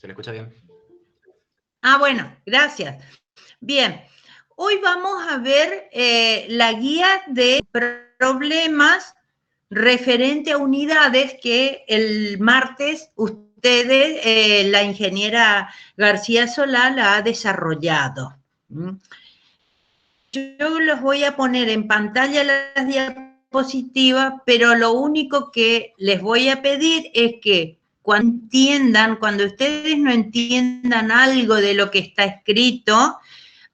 ¿Se me escucha bien? Ah, bueno, gracias. Bien, hoy vamos a ver la guía de problemas referente a unidades que el martes ustedes, la ingeniera García Solá, la ha desarrollado. Yo los voy a poner en pantalla las diapositivas, pero lo único que les voy a pedir es que cuando ustedes no entiendan algo de lo que está escrito,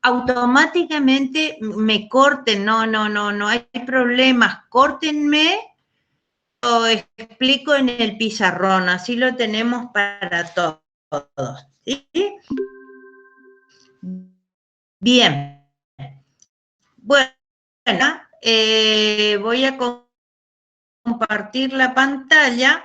automáticamente me corten, no hay problemas, córtenme, lo explico en el pizarrón, así lo tenemos para todos. ¿Sí? Bien. Bueno, voy a compartir la pantalla.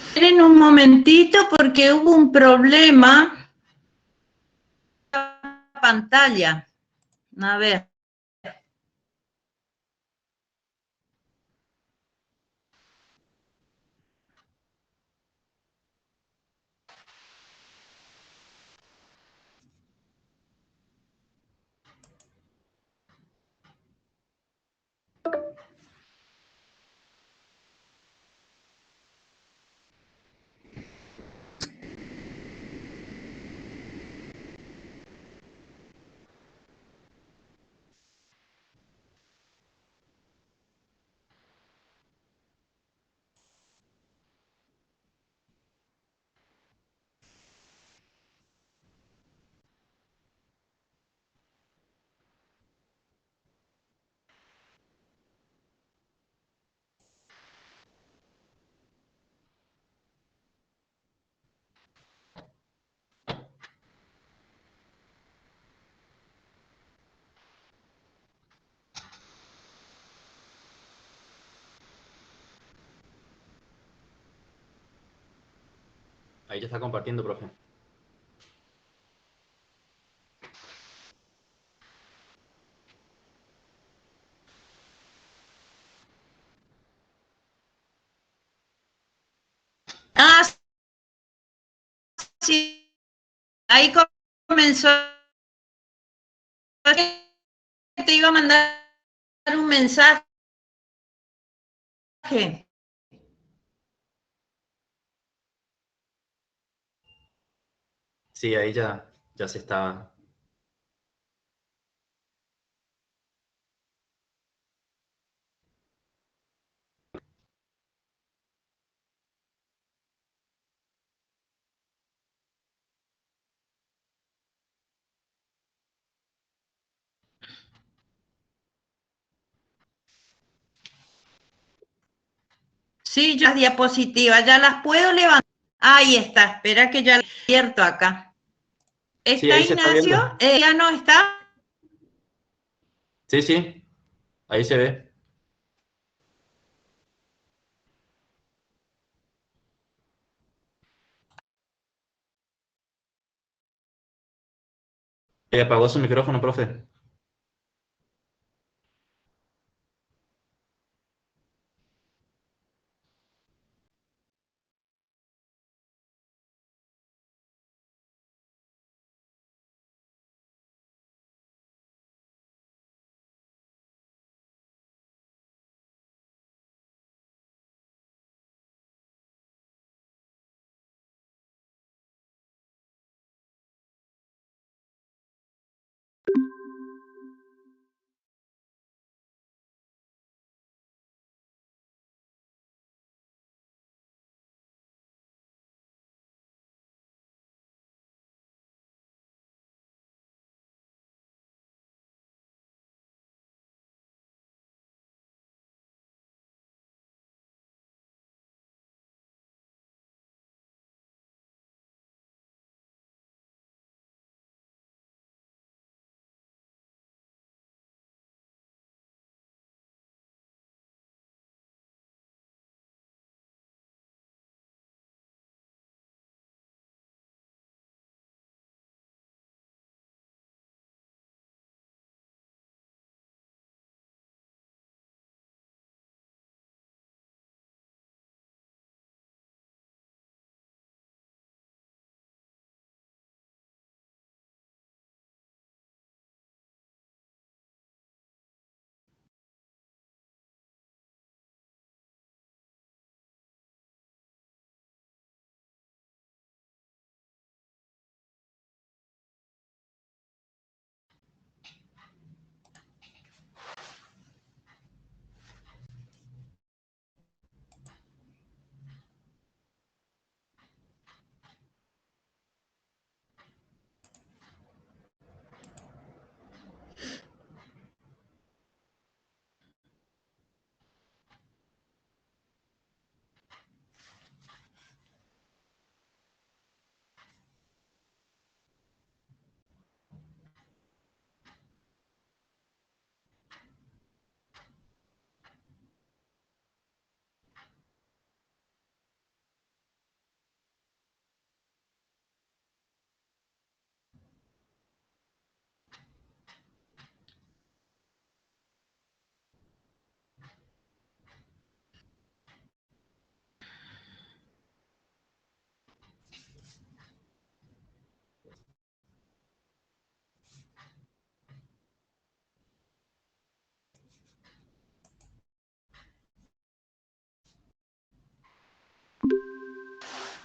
Esperen un momentito porque hubo un problema en la pantalla. A ver. Ahí ya está compartiendo, profe. Ah, sí. Ahí comenzó. Te iba a mandar un mensaje. Sí, ahí ya se está. Sí, yo las diapositivas, ya las puedo levantar. Ahí está, espera que ya lo abierto acá. Sí, ¿Está ahí se está Ignacio? viendo. ¿Ya no está? Sí, sí, ahí se ve. Apagó su micrófono, profe.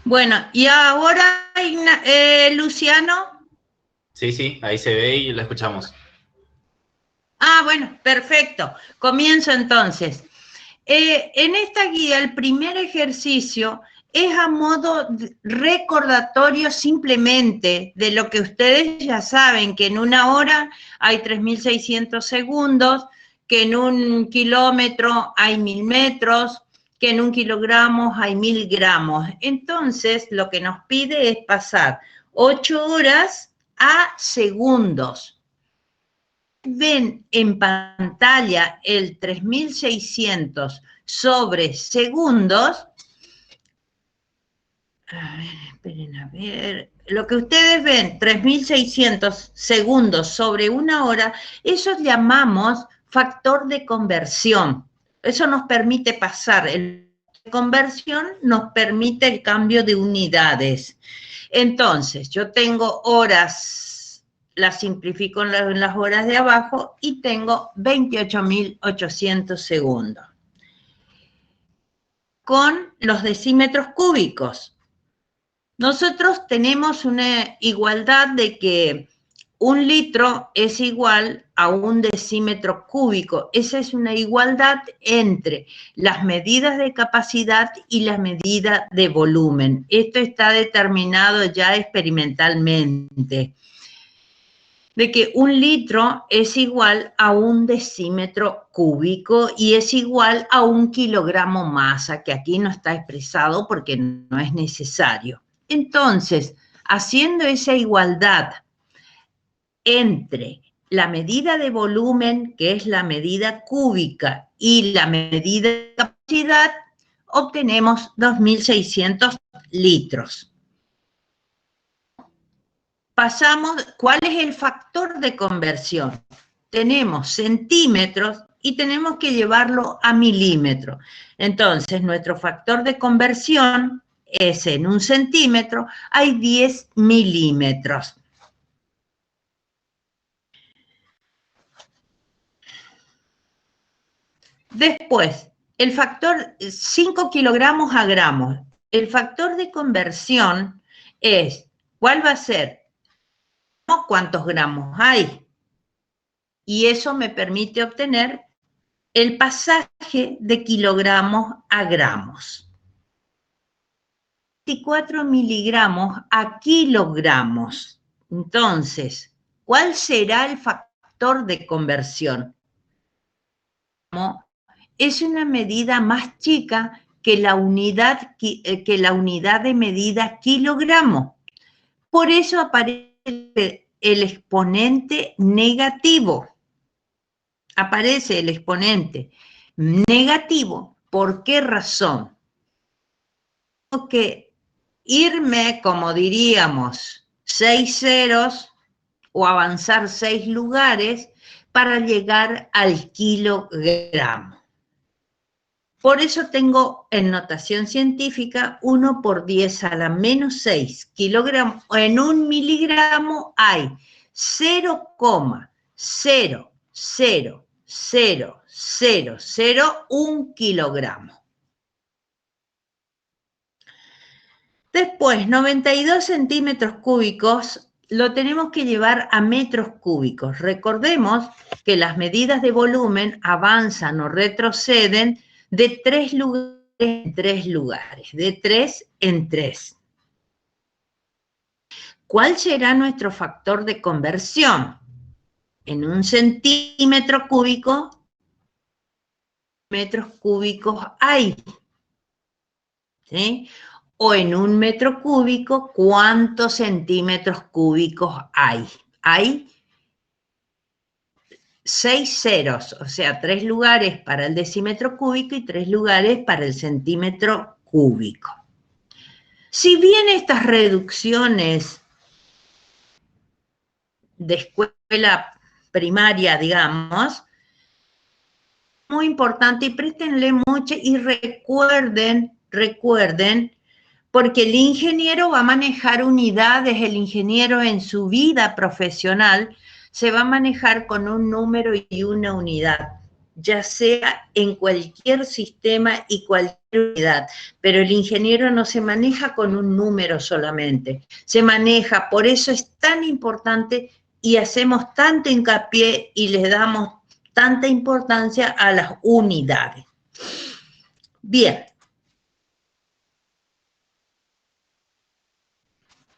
Bueno, y ahora, Luciano. Sí, sí, ahí se ve y la escuchamos. Ah, bueno, perfecto. Comienzo entonces. En esta guía, el primer ejercicio es a modo recordatorio simplemente de lo que ustedes ya saben, que en una hora hay 3.600 segundos, que en un kilómetro hay 1.000 metros, que en un kilogramo hay 1.000 gramos. Entonces, lo que nos pide es pasar 8 horas a segundos. Ven en pantalla el 3.600 sobre segundos. A ver, esperen a ver. Lo que ustedes ven, 3.600 segundos sobre una hora, eso llamamos factor de conversión. Eso nos permite pasar. El conversión nos permite el cambio de unidades. Entonces, yo tengo horas, las simplifico en las horas de abajo y tengo 28.800 segundos. Con los decímetros cúbicos. Nosotros tenemos una igualdad de que 1 litro es igual a 1 decímetro cúbico. Esa es una igualdad entre las medidas de capacidad y la medida de volumen. Esto está determinado ya experimentalmente, de que 1 litro es igual a 1 decímetro cúbico y es igual a 1 kilogramo masa, que aquí no está expresado porque no es necesario. Entonces, haciendo esa igualdad entre la medida de volumen, que es la medida cúbica, y la medida de capacidad, obtenemos 2.600 litros. Pasamos, ¿cuál es el factor de conversión? Tenemos centímetros y tenemos que llevarlo a milímetros. Entonces, nuestro factor de conversión es en un centímetro, hay 10 milímetros. Después, el factor 5 kilogramos a gramos. El factor de conversión es, ¿cuál va a ser? ¿Cuántos gramos hay? Y eso me permite obtener el pasaje de kilogramos a gramos. 24 miligramos a kilogramos. Entonces, ¿cuál será el factor de conversión? Es una medida más chica que la unidad de medida kilogramo. Por eso aparece el exponente negativo. Aparece el exponente negativo. ¿Por qué razón? Tengo que irme, como diríamos, 6 ceros o avanzar 6 lugares para llegar al kilogramo. Por eso tengo en notación científica 1 por 10 a la menos 6 kilogramos. En un miligramo hay 0,0000001 kilogramo. Después, 92 centímetros cúbicos lo tenemos que llevar a metros cúbicos. Recordemos que las medidas de volumen avanzan o retroceden de 3 lugares en 3 lugares, de 3 en 3. ¿Cuál será nuestro factor de conversión? En un centímetro cúbico, metros cúbicos hay, ¿sí? O en un metro cúbico, ¿cuántos centímetros cúbicos hay? Hay 6 ceros, o sea, 3 lugares para el decímetro cúbico y 3 lugares para el centímetro cúbico. Si bien estas reducciones de escuela primaria, digamos, muy importante, y préstenle mucho y recuerden, porque el ingeniero va a manejar unidades, el ingeniero en su vida profesional se va a manejar con un número y una unidad, ya sea en cualquier sistema y cualquier unidad, pero el ingeniero no se maneja con un número solamente, se maneja, por eso es tan importante y hacemos tanto hincapié y les damos tanta importancia a las unidades. Bien.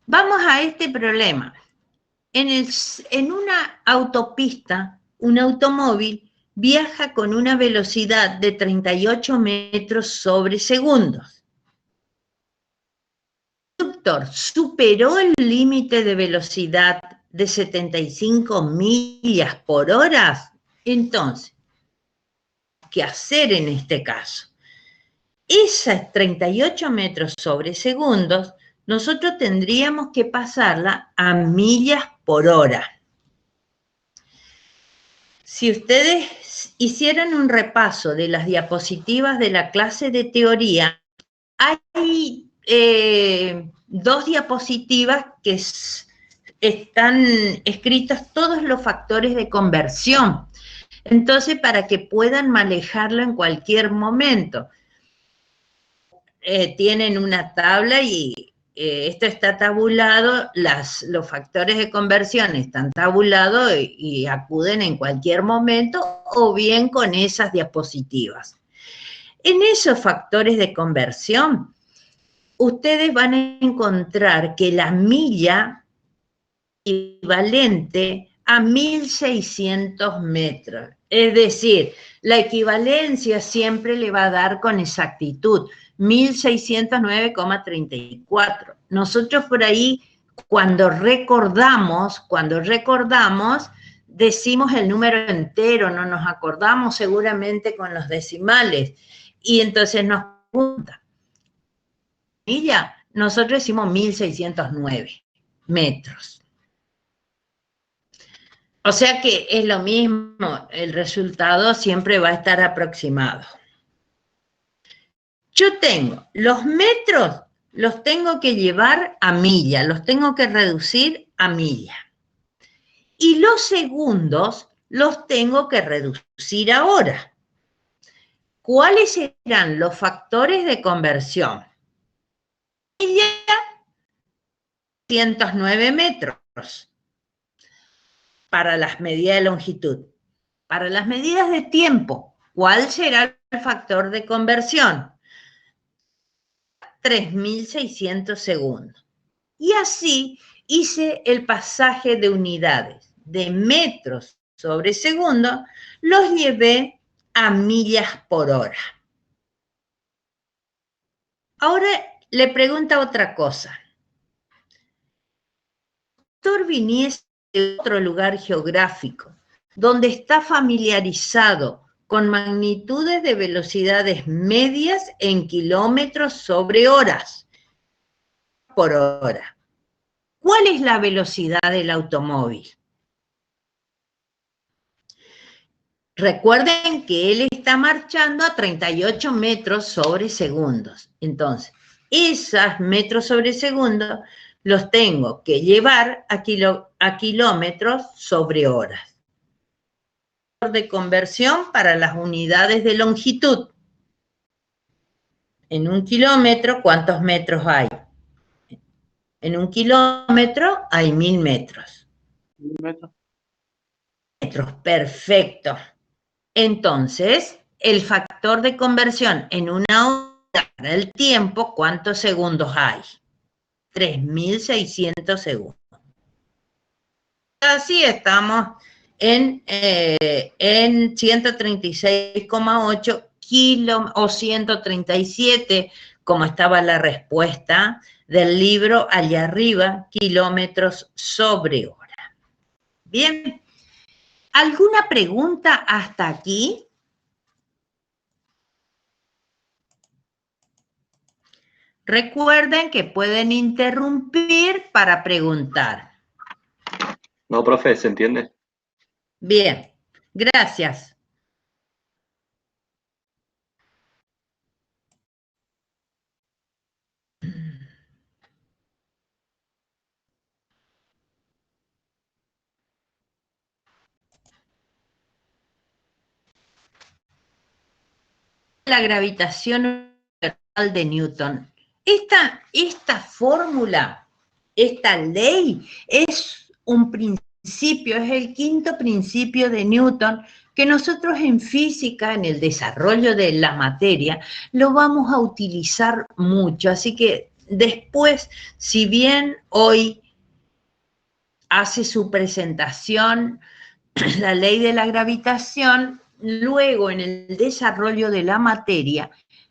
Vamos a este problema. En una autopista, un automóvil viaja con una velocidad de 38 metros sobre segundos. El conductor superó el límite de velocidad de 75 millas por hora. Entonces, ¿qué hacer en este caso? Esas 38 metros sobre segundos nosotros tendríamos que pasarla a millas por hora. Si ustedes hicieran un repaso de las diapositivas de la clase de teoría, hay 2 diapositivas que están escritos todos los factores de conversión. Entonces, para que puedan manejarlo en cualquier momento. Tienen una tabla y esto está tabulado, los factores de conversión están tabulados y acuden en cualquier momento o bien con esas diapositivas. En esos factores de conversión, ustedes van a encontrar que la milla equivalente a 1.600 metros. Es decir, la equivalencia siempre le va a dar con exactitud 1.609,34. Nosotros por ahí, cuando recordamos, decimos el número entero, no nos acordamos seguramente con los decimales, y entonces nos pregunta, nosotros decimos 1609 metros. O sea que es lo mismo, el resultado siempre va a estar aproximado. Yo tengo los metros, los tengo que llevar a milla, los tengo que reducir a milla. Y los segundos los tengo que reducir a hora. ¿Cuáles serán los factores de conversión? Milla, 109 metros para las medidas de longitud. Para las medidas de tiempo, ¿cuál será el factor de conversión? 3.600 segundos. Y así hice el pasaje de unidades de metros sobre segundo, los llevé a millas por hora. Ahora le pregunta otra cosa. Si el doctor viniese de otro lugar geográfico, donde está familiarizado con magnitudes de velocidades medias en kilómetros sobre horas por hora, ¿cuál es la velocidad del automóvil? Recuerden que él está marchando a 38 metros sobre segundos. Entonces, esos metros sobre segundo los tengo que llevar a kilómetros sobre horas. De conversión para las unidades de longitud. En un kilómetro, ¿cuántos metros hay? En un kilómetro hay 1000 metros. 1000 metros. Perfecto. Entonces, el factor de conversión en una hora para el tiempo, ¿cuántos segundos hay? 3.600 segundos. Así estamos en 136,8 o 137, como estaba la respuesta del libro allá arriba, kilómetros sobre hora. Bien. ¿Alguna pregunta hasta aquí? Recuerden que pueden interrumpir para preguntar. No, profe, ¿se entiende? Bien, gracias. La gravitación universal de Newton. Esta fórmula, esta ley, es un principio, es el quinto principio de Newton, que nosotros en física, en el desarrollo de la materia, lo vamos a utilizar mucho. Así que después, si bien hoy hace su presentación la ley de la gravitación, luego en el desarrollo de la materia,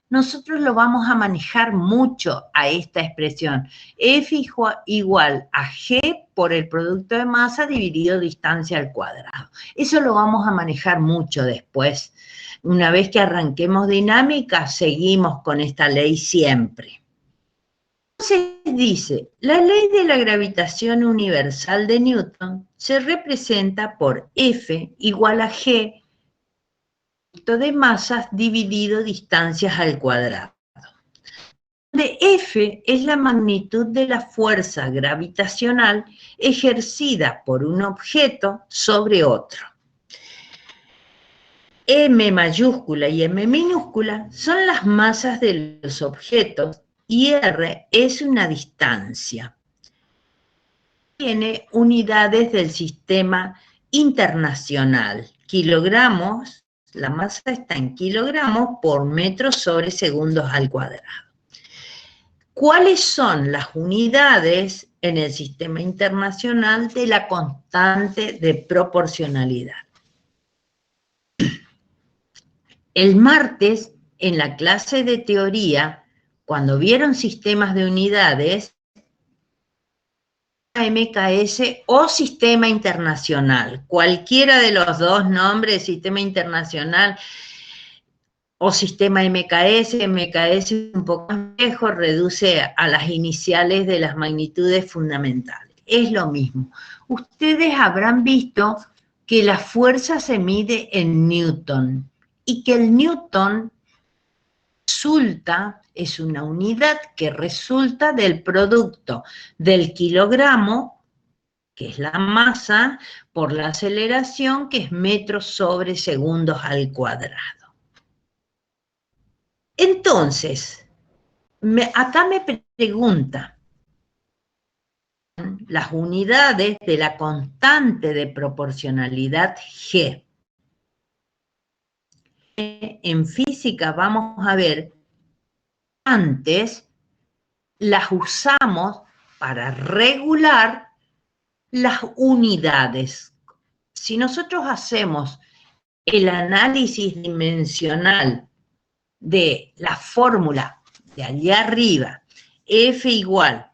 nosotros lo vamos a manejar mucho a esta expresión. F igual a G por el producto de masa dividido distancia al cuadrado. Eso lo vamos a manejar mucho después. Una vez que arranquemos dinámica, seguimos con esta ley siempre. Entonces dice, la ley de la gravitación universal de Newton se representa por F igual a G de masas dividido distancias al cuadrado, donde F es la magnitud de la fuerza gravitacional ejercida por un objeto sobre otro. M mayúscula y M minúscula son las masas de los objetos y R es una distancia. Tiene unidades del sistema internacional, kilogramos. La masa está en kilogramos por metros sobre segundos al cuadrado. ¿Cuáles son las unidades en el sistema internacional de la constante de proporcionalidad? El martes, en la clase de teoría, cuando vieron sistemas de unidades, MKS o sistema internacional. Cualquiera de los dos nombres, sistema internacional o sistema MKS. MKS es un poco más viejo, reduce a las iniciales de las magnitudes fundamentales. Es lo mismo. Ustedes habrán visto que la fuerza se mide en Newton y que el Newton es una unidad que resulta del producto del kilogramo, que es la masa, por la aceleración, que es metros sobre segundos al cuadrado. Entonces, acá me pregunta, las unidades de la constante de proporcionalidad G. En física vamos a ver, antes las usamos para regular las unidades. Si nosotros hacemos el análisis dimensional de la fórmula de allá arriba, F igual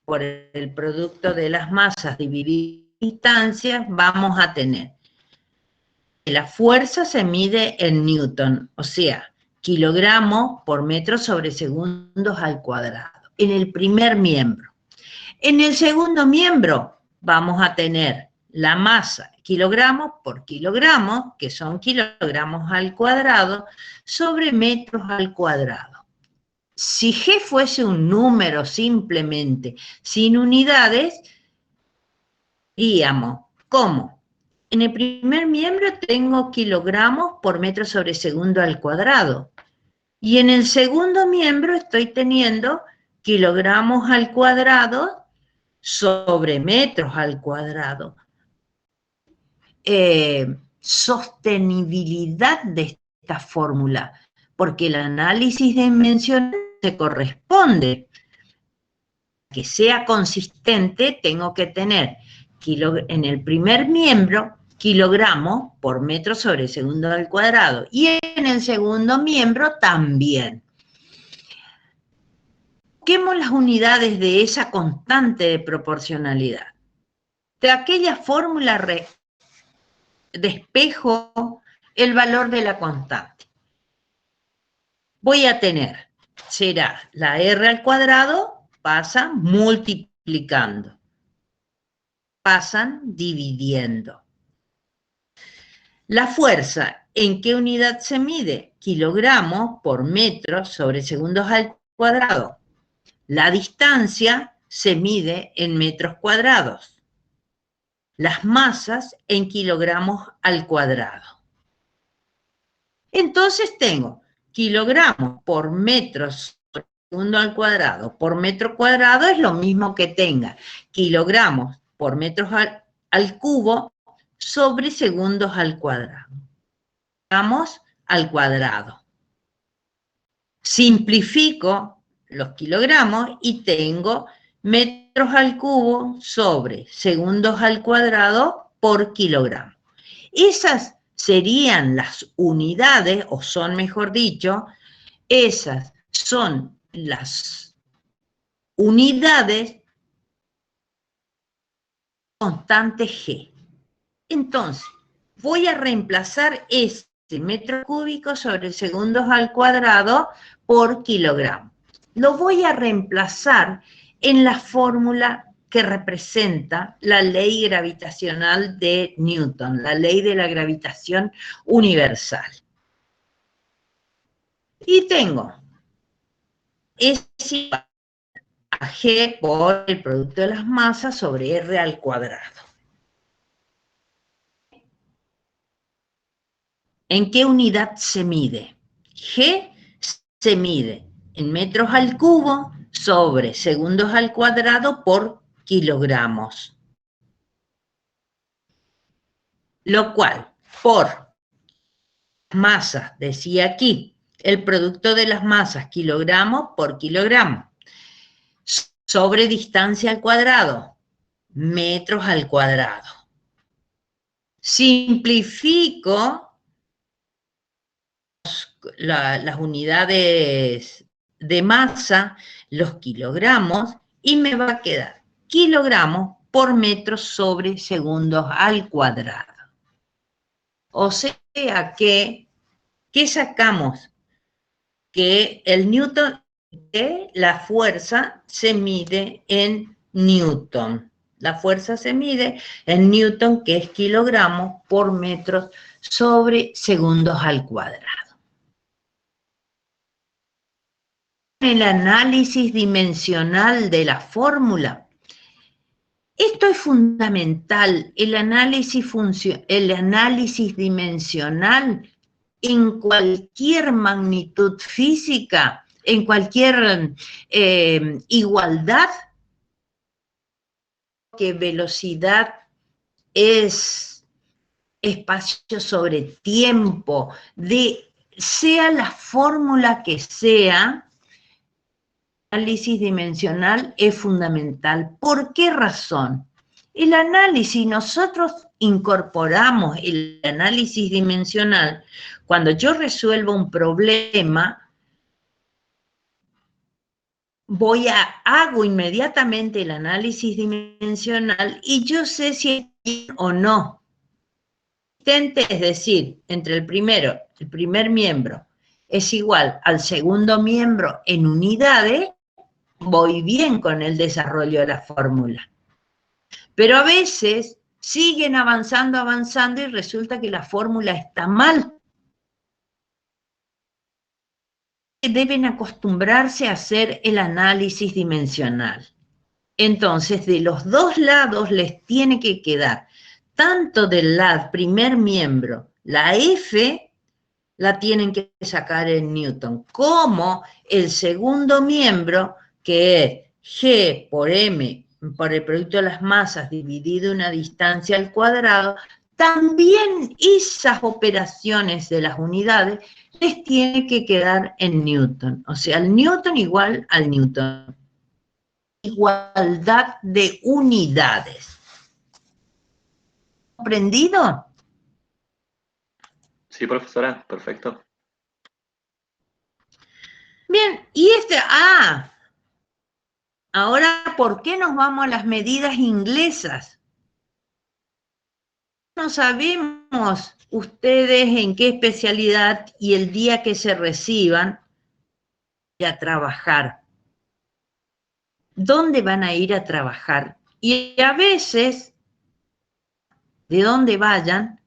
por el producto de las masas dividido distancias, vamos a tener que la fuerza se mide en Newton, o sea, kilogramos por metro sobre segundos al cuadrado, en el primer miembro. En el segundo miembro vamos a tener la masa, kilogramos por kilogramos, que son kilogramos al cuadrado, sobre metros al cuadrado. Si G fuese un número simplemente, sin unidades, diríamos, ¿cómo? En el primer miembro tengo kilogramos por metro sobre segundo al cuadrado. Y en el segundo miembro estoy teniendo kilogramos al cuadrado sobre metros al cuadrado. Sostenibilidad de esta fórmula, porque el análisis dimensional se corresponde. Que sea consistente, tengo que tener en el primer miembro kilogramos por metro sobre segundo al cuadrado, y en el segundo miembro también. Busquemos las unidades de esa constante de proporcionalidad. De aquella fórmula despejo el valor de la constante. Voy a tener, será la R al cuadrado, pasa multiplicando, pasan dividiendo. La fuerza, ¿en qué unidad se mide? Kilogramos por metro sobre segundos al cuadrado. La distancia se mide en metros cuadrados. Las masas en kilogramos al cuadrado. Entonces tengo kilogramos por metros sobre segundo al cuadrado por metro cuadrado es lo mismo que tenga kilogramos por metros al cubo sobre segundos al cuadrado. Vamos al cuadrado. Simplifico los kilogramos y tengo metros al cubo sobre segundos al cuadrado por kilogramo. Esas serían las unidades, o son, mejor dicho, esas son las unidades constantes G. Entonces, voy a reemplazar este metro cúbico sobre segundos al cuadrado por kilogramo. Lo voy a reemplazar en la fórmula que representa la ley gravitacional de Newton, la ley de la gravitación universal. Y tengo S igual a G por el producto de las masas sobre R al cuadrado. ¿En qué unidad se mide? G se mide en metros al cubo sobre segundos al cuadrado por kilogramos. Lo cual, por masas, decía aquí, el producto de las masas, kilogramos por kilogramo, sobre distancia al cuadrado, metros al cuadrado. Simplifico las unidades de masa, los kilogramos, y me va a quedar kilogramos por metro sobre segundos al cuadrado. O sea que, ¿qué sacamos? Que el newton de la fuerza se mide en newton. La fuerza se mide en newton, que es kilogramos por metros sobre segundos al cuadrado. El análisis dimensional de la fórmula. Esto es fundamental, el análisis dimensional en cualquier magnitud física, en cualquier igualdad, que velocidad es espacio sobre tiempo, sea la fórmula que sea, el análisis dimensional es fundamental. ¿Por qué razón? El análisis, nosotros incorporamos el análisis dimensional cuando yo resuelvo un problema. Hago inmediatamente el análisis dimensional y yo sé si es bien o no. Es decir, entre el primer miembro es igual al segundo miembro en unidades, voy bien con el desarrollo de la fórmula. Pero a veces siguen avanzando y resulta que la fórmula está mal. Deben acostumbrarse a hacer el análisis dimensional. Entonces, de los dos lados les tiene que quedar, tanto del lado primer miembro, la F la tienen que sacar en newton, como el segundo miembro, que es G por M por el producto de las masas dividido una distancia al cuadrado, también esas operaciones de las unidades les tiene que quedar en newton. O sea, el newton igual al newton. Igualdad de unidades. ¿Comprendido? Sí, profesora, perfecto. Bien, y ahora, ¿por qué nos vamos a las medidas inglesas? No sabemos ustedes en qué especialidad y el día que se reciban a trabajar. ¿Dónde van a ir a trabajar? Y a veces, de dónde vayan,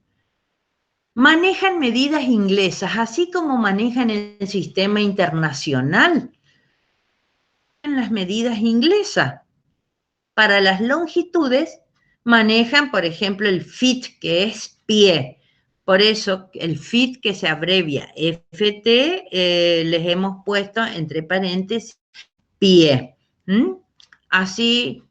manejan medidas inglesas, así como manejan el sistema internacional. En las medidas inglesas. Para las longitudes manejan, por ejemplo, el feet, que es pie. Por eso el feet, que se abrevia FT, les hemos puesto entre paréntesis pie. Así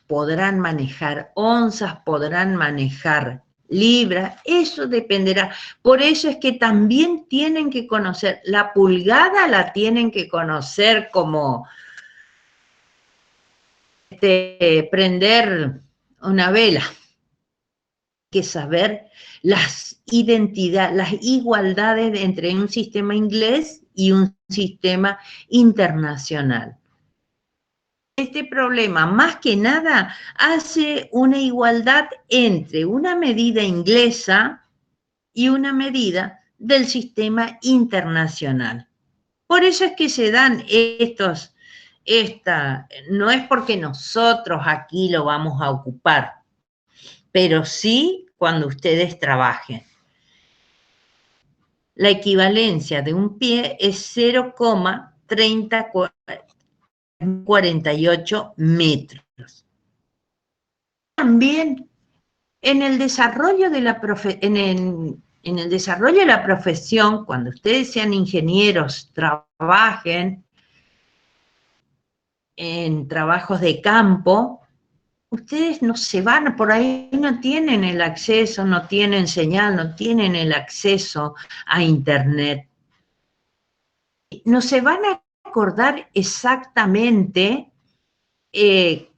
podrán manejar onzas, podrán manejar libras, eso dependerá. Por eso es que también tienen que conocer, la pulgada la tienen que conocer como prender una vela. Hay que saber las igualdades entre un sistema inglés y un sistema internacional. Este problema, más que nada, hace una igualdad entre una medida inglesa y una medida del sistema internacional. Por eso es que se dan no es porque nosotros aquí lo vamos a ocupar, pero sí cuando ustedes trabajen. La equivalencia de un pie es 0,3048 metros. También en el desarrollo de la profesión, cuando ustedes sean ingenieros, trabajen en trabajos de campo, ustedes no se van, por ahí no tienen el acceso, no tienen señal, no tienen el acceso a internet. No se van a acordar exactamente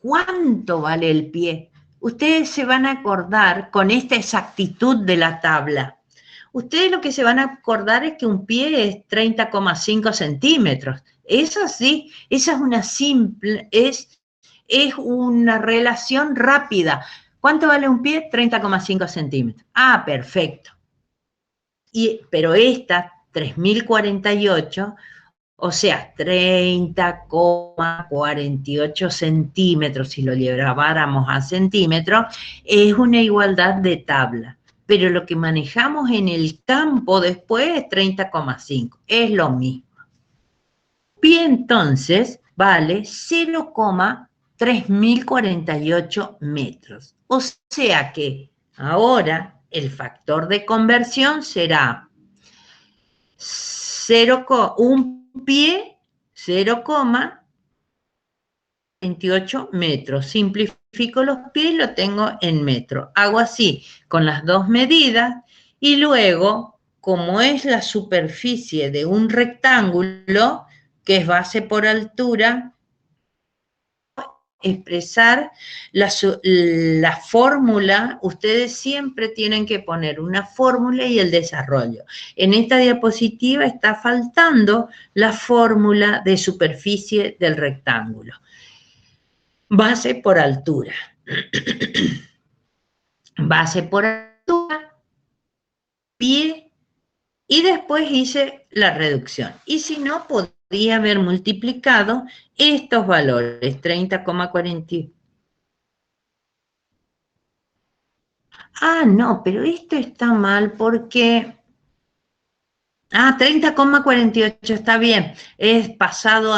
cuánto vale el pie. Ustedes se van a acordar con esta exactitud de la tabla. Ustedes lo que se van a acordar es que un pie es 30,5 centímetros. Eso sí, esa es una simple, es es una relación rápida. ¿Cuánto vale un pie? 30,5 centímetros. Ah, perfecto. Pero esta, 3048, o sea, 30,48 centímetros, si lo lleváramos a centímetros, es una igualdad de tabla. Pero lo que manejamos en el campo después es 30,5. Es lo mismo. Pie entonces vale 0,3048 metros. O sea que ahora el factor de conversión será un pie, 0,28 metros. Simplifico los pies y lo tengo en metros. Hago así con las dos medidas y luego, como es la superficie de un rectángulo, que es base por altura, expresar la fórmula. Ustedes siempre tienen que poner una fórmula y el desarrollo. En esta diapositiva está faltando la fórmula de superficie del rectángulo. Base por altura. Base por altura, pie, y después hice la reducción. Y si no, podría haber multiplicado estos valores, 30,40. Ah, no, pero esto está mal porque... Ah, 30,48 está bien. Es pasado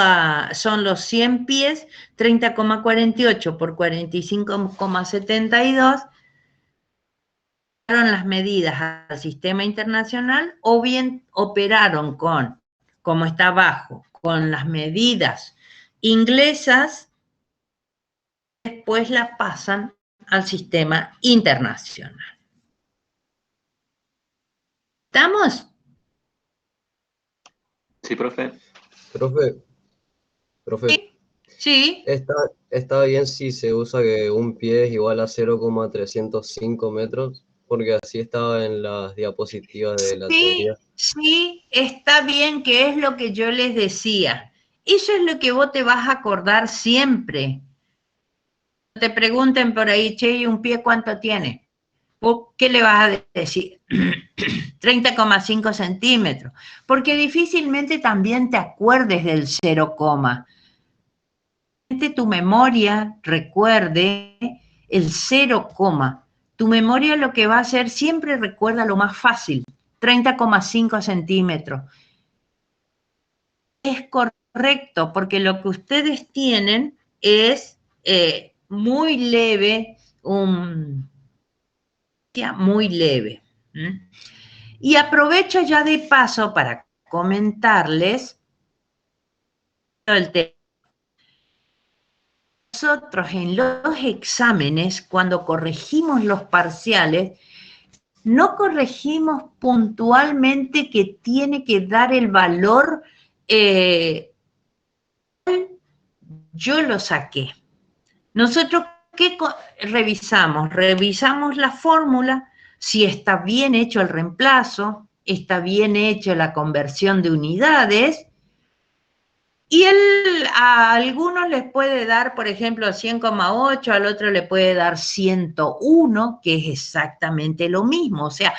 son los 100 pies, 30,48 por 45,72. Las medidas al sistema internacional o bien operaron con, como está abajo, con las medidas inglesas, después las pasan al sistema internacional. ¿Estamos? Sí, profe. Profe, Sí. está bien si se usa que un pie es igual a 0,305 metros, porque así estaba en las diapositivas de la teoría. Sí, está bien, que es lo que yo les decía. Eso es lo que vos te vas a acordar siempre. Te pregunten por ahí, che, ¿y un pie cuánto tiene? ¿Vos qué le vas a decir? 30,5 centímetros. Porque difícilmente también te acuerdes del 0, tu memoria recuerde el 0, tu memoria lo que va a hacer siempre recuerda lo más fácil, 30,5 centímetros. Es correcto, porque lo que ustedes tienen es muy leve, muy leve. Y aprovecho ya de paso para comentarles el tema. Nosotros en los exámenes, cuando corregimos los parciales, no corregimos puntualmente que tiene que dar el valor, yo lo saqué. Nosotros, ¿qué revisamos? Revisamos la fórmula, si está bien hecho el reemplazo, está bien hecho la conversión de unidades, y a algunos les puede dar, por ejemplo, 100,8, al otro le puede dar 101, que es exactamente lo mismo. O sea,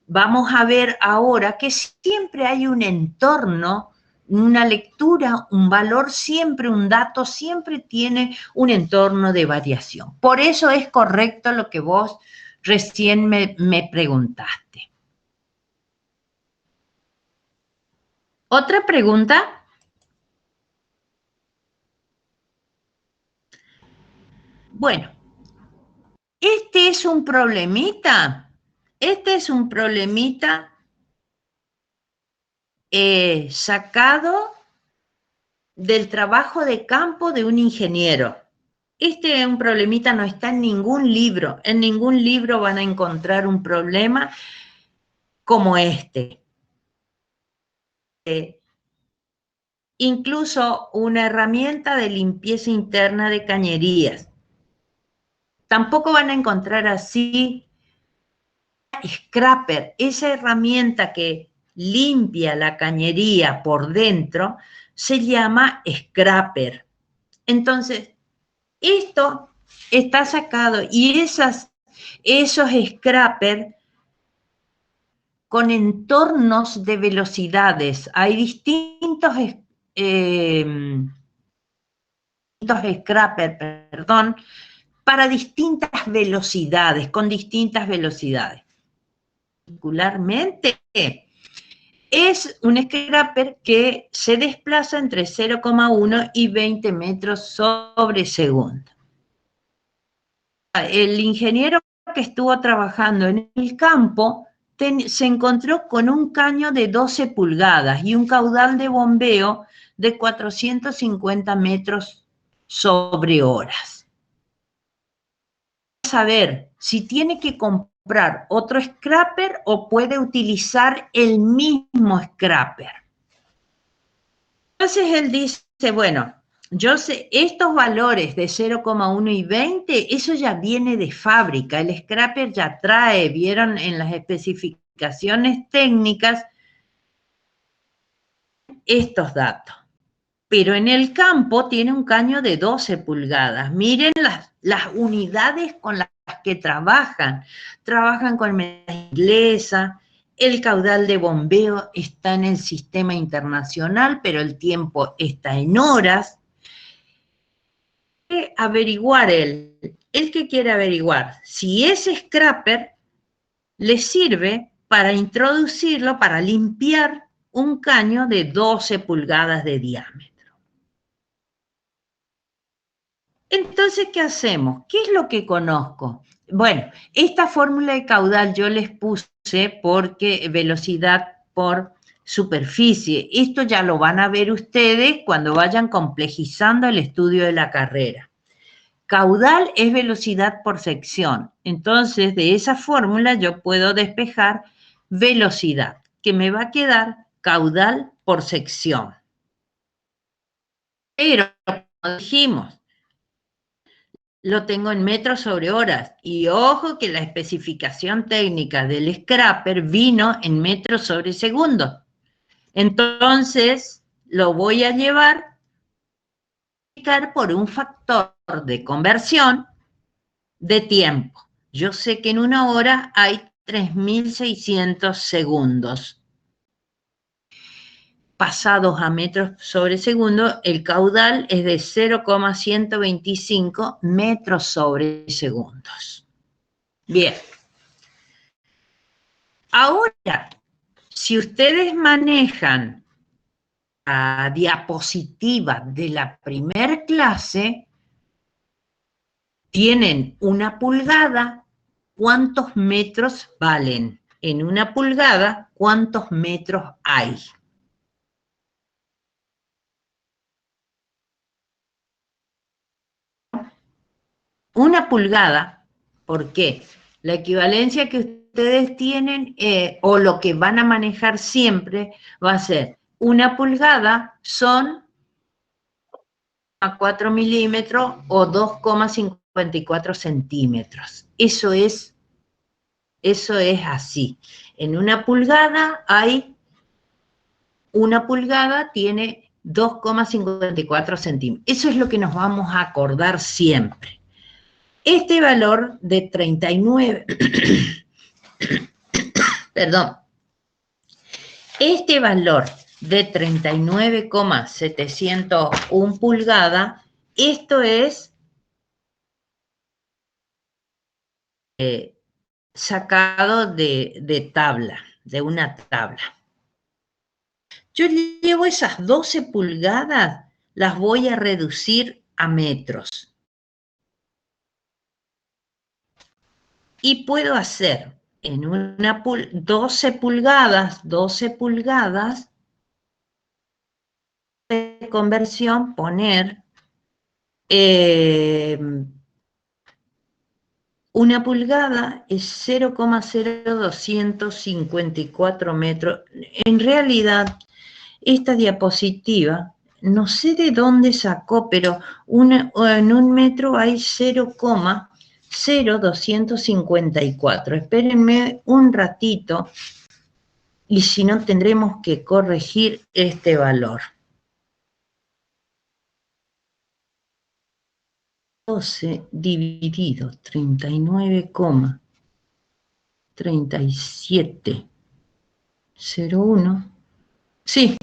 vamos a ver ahora que siempre hay un entorno, una lectura, un valor, siempre un dato, siempre tiene un entorno de variación. Por eso es correcto lo que vos recién me preguntaste. ¿Otra pregunta? Bueno, este es un problemita. Este es un problemita sacado del trabajo de campo de un ingeniero. Este es un problemita, no está en ningún libro. En ningún libro van a encontrar un problema como este. Incluso una herramienta de limpieza interna de cañerías. Tampoco van a encontrar así scraper, esa herramienta que limpia la cañería por dentro, se llama scraper. Entonces, Esto está sacado y esos scrappers con entornos de velocidades. Hay distintos scrappers, perdón, para distintas velocidades, con distintas velocidades. Particularmente, es un scrapper que se desplaza entre 0,1 y 20 metros sobre segundo. El ingeniero que estuvo trabajando en el campo se encontró con un caño de 12 pulgadas y un caudal de bombeo de 450 metros sobre horas. Saber si tiene que comprar otro scrapper o puede utilizar el mismo scrapper. Entonces él dice, bueno, yo sé, estos valores de 0,1 y 20, eso ya viene de fábrica, el scrapper ya trae, vieron en las especificaciones técnicas estos datos. Pero en el campo tiene un caño de 12 pulgadas. Miren las unidades con las que trabajan. Trabajan con medida inglesa, el caudal de bombeo está en el sistema internacional, pero el tiempo está en horas. Averiguar el que quiere averiguar si ese scrapper le sirve para introducirlo, para limpiar un caño de 12 pulgadas de diámetro. Entonces, ¿qué hacemos? ¿Qué es lo que conozco? Bueno, esta fórmula de caudal yo les puse porque velocidad por superficie. Esto ya lo van a ver ustedes cuando vayan complejizando el estudio de la carrera. Caudal es velocidad por sección. Entonces, de esa fórmula yo puedo despejar velocidad, que me va a quedar caudal por sección. Pero, como dijimos, lo tengo en metros sobre horas. Y ojo que la especificación técnica del scrapper vino en metros sobre segundos. Entonces, lo voy a llevar por un factor de conversión de tiempo. Yo sé que en una hora hay 3.600 segundos. Pasados a metros sobre segundo, el caudal es de 0,125 metros sobre segundos. Bien. Ahora, si ustedes manejan la diapositiva de la primer clase, tienen una pulgada, ¿cuántos metros valen? En una pulgada, ¿cuántos metros hay? Una pulgada, ¿por qué? La equivalencia que ustedes tienen o lo que van a manejar siempre va a ser una pulgada son 4 milímetros o 2,54 centímetros. Eso es así. En una pulgada una pulgada tiene 2,54 centímetros. Eso es lo que nos vamos a acordar siempre. Este valor de 39, perdón, este valor de 39,701 pulgadas, esto es sacado de tabla, de una tabla. Yo llevo esas 12 pulgadas, las voy a reducir a metros. Y puedo hacer en una 12 pulgadas de conversión, poner una pulgada es 0,0254 metros. En realidad, esta diapositiva, no sé de dónde sacó, pero en un metro hay 0,0254. Espérenme un ratito y si no tendremos que corregir este valor. 12 dividido 39,3701. Sí,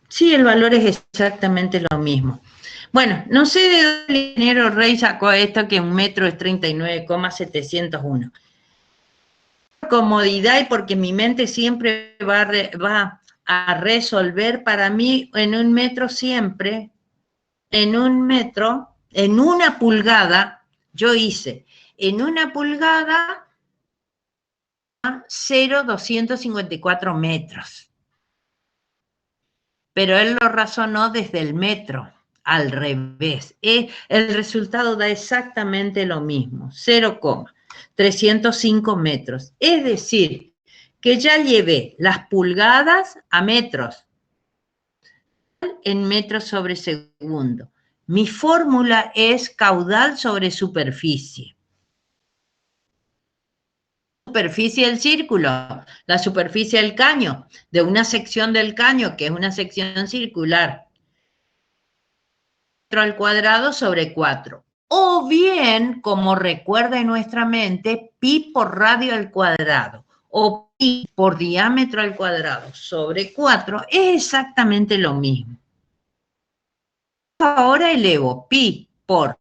sí, el valor es exactamente lo mismo. Bueno, no sé de dónde el ingeniero Rey sacó esto, que un metro es 39,701. Por comodidad y porque mi mente siempre va a resolver para mí en un metro siempre, en un metro, en una pulgada, yo hice en una pulgada 0,254 metros. Pero él lo razonó desde el metro, al revés. El resultado da exactamente lo mismo, 0,305 metros. Es decir, que ya llevé las pulgadas a metros, en metros sobre segundo. Mi fórmula es caudal sobre superficie. Superficie del círculo, la superficie del caño, de una sección del caño, que es una sección circular, al cuadrado sobre 4. O bien, como recuerda en nuestra mente, pi por radio al cuadrado, o pi por diámetro al cuadrado sobre 4, es exactamente lo mismo. Ahora elevo pi por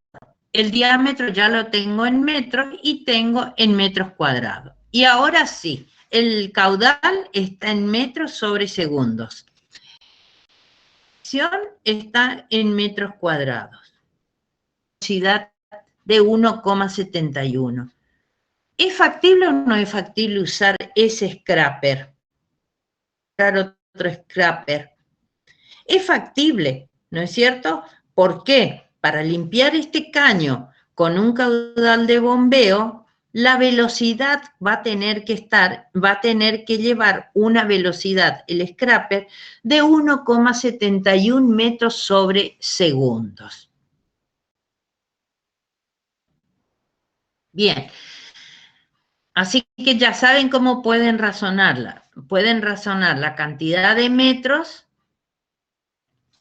el diámetro, ya lo tengo en metros y tengo en metros cuadrados. Y ahora sí, el caudal está en metros sobre segundos. La sección está en metros cuadrados. Velocidad de 1,71. ¿Es factible o no es factible usar ese scraper? Usar otro scraper. Es factible, ¿no es cierto? ¿Por qué? Para limpiar este caño con un caudal de bombeo, la velocidad va a tener que llevar una velocidad, el scraper, de 1,71 metros sobre segundos. Bien, así que ya saben cómo pueden razonarla. Pueden razonar la cantidad de metros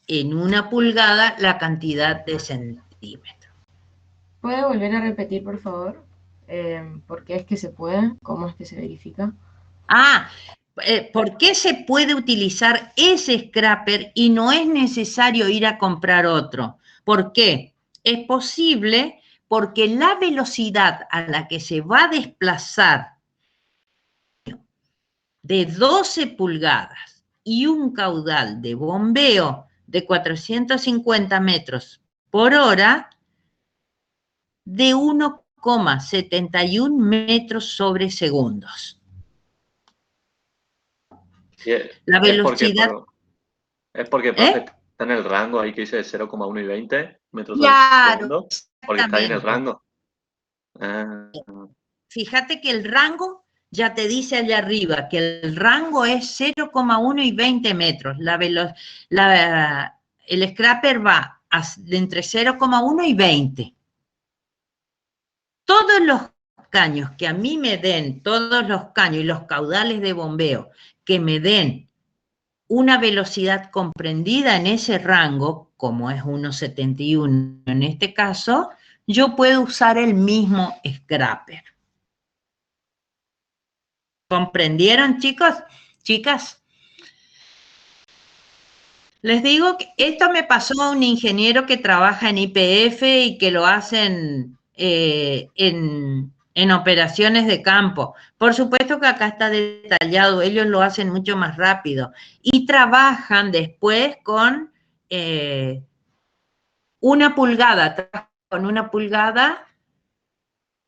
en una pulgada, la cantidad de centímetros. ¿Puede volver a repetir, por favor? ¿Por qué es que se puede? ¿Cómo es que se verifica? ¿Por qué se puede utilizar ese scraper y no es necesario ir a comprar otro? ¿Por qué? Es posible porque la velocidad a la que se va a desplazar de 12 pulgadas y un caudal de bombeo de 450 metros por hora, de 1,71 metros sobre segundos. La velocidad... Es porque, profe, está en el rango ahí que dice 0,1 y 20 metros sobre segundo, porque está ahí en el rango. Fíjate que el rango ya te dice allá arriba que el rango es 0,1 y 20 metros. El scraper va de entre 0,1 y 20. Todos los caños que a mí me den, todos los caños y los caudales de bombeo que me den una velocidad comprendida en ese rango, como es 1,71 en este caso, yo puedo usar el mismo scraper. ¿Comprendieron, chicos? Chicas. Les digo que esto me pasó a un ingeniero que trabaja en YPF y que lo hacen en operaciones de campo. Por supuesto que acá está detallado, ellos lo hacen mucho más rápido y trabajan después con una pulgada,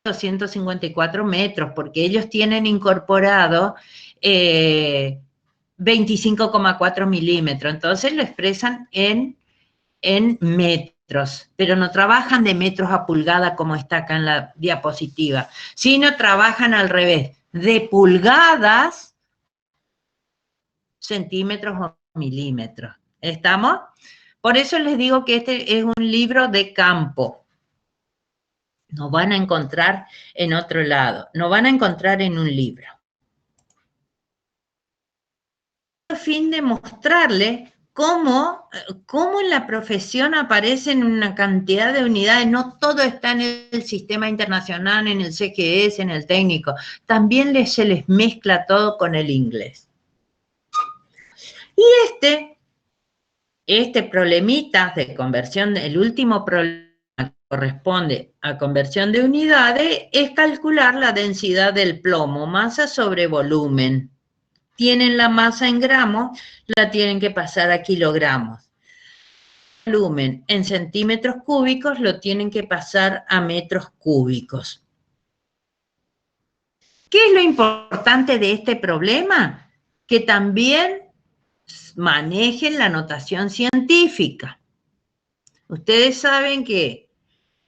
254 metros, porque ellos tienen incorporado 25,4 milímetros, entonces lo expresan en metros, pero no trabajan de metros a pulgada como está acá en la diapositiva, sino trabajan al revés, de pulgadas, centímetros o milímetros. ¿Estamos? Por eso les digo que este es un libro de campo. No van a encontrar en otro lado, no van a encontrar en un libro. A fin de mostrarle cómo en la profesión aparecen una cantidad de unidades, no todo está en el sistema internacional, en el CGS, en el técnico, también se les mezcla todo con el inglés. Y este problemita de conversión, el último problema que corresponde a conversión de unidades, es calcular la densidad del plomo, masa sobre volumen. Tienen la masa en gramos, la tienen que pasar a kilogramos. El volumen en centímetros cúbicos lo tienen que pasar a metros cúbicos. ¿Qué es lo importante de este problema? Que también manejen la notación científica. Ustedes saben que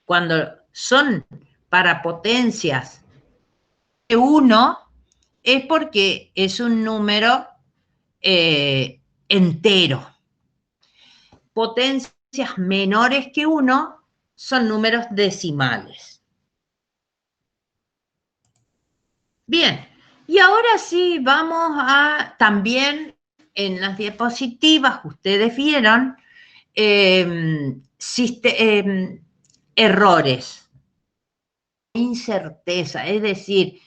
cuando son para potencias de 1, es porque es un número entero. Potencias menores que 1 son números decimales. Bien, y ahora sí vamos a también en las diapositivas, ustedes vieron, errores, incerteza, es decir,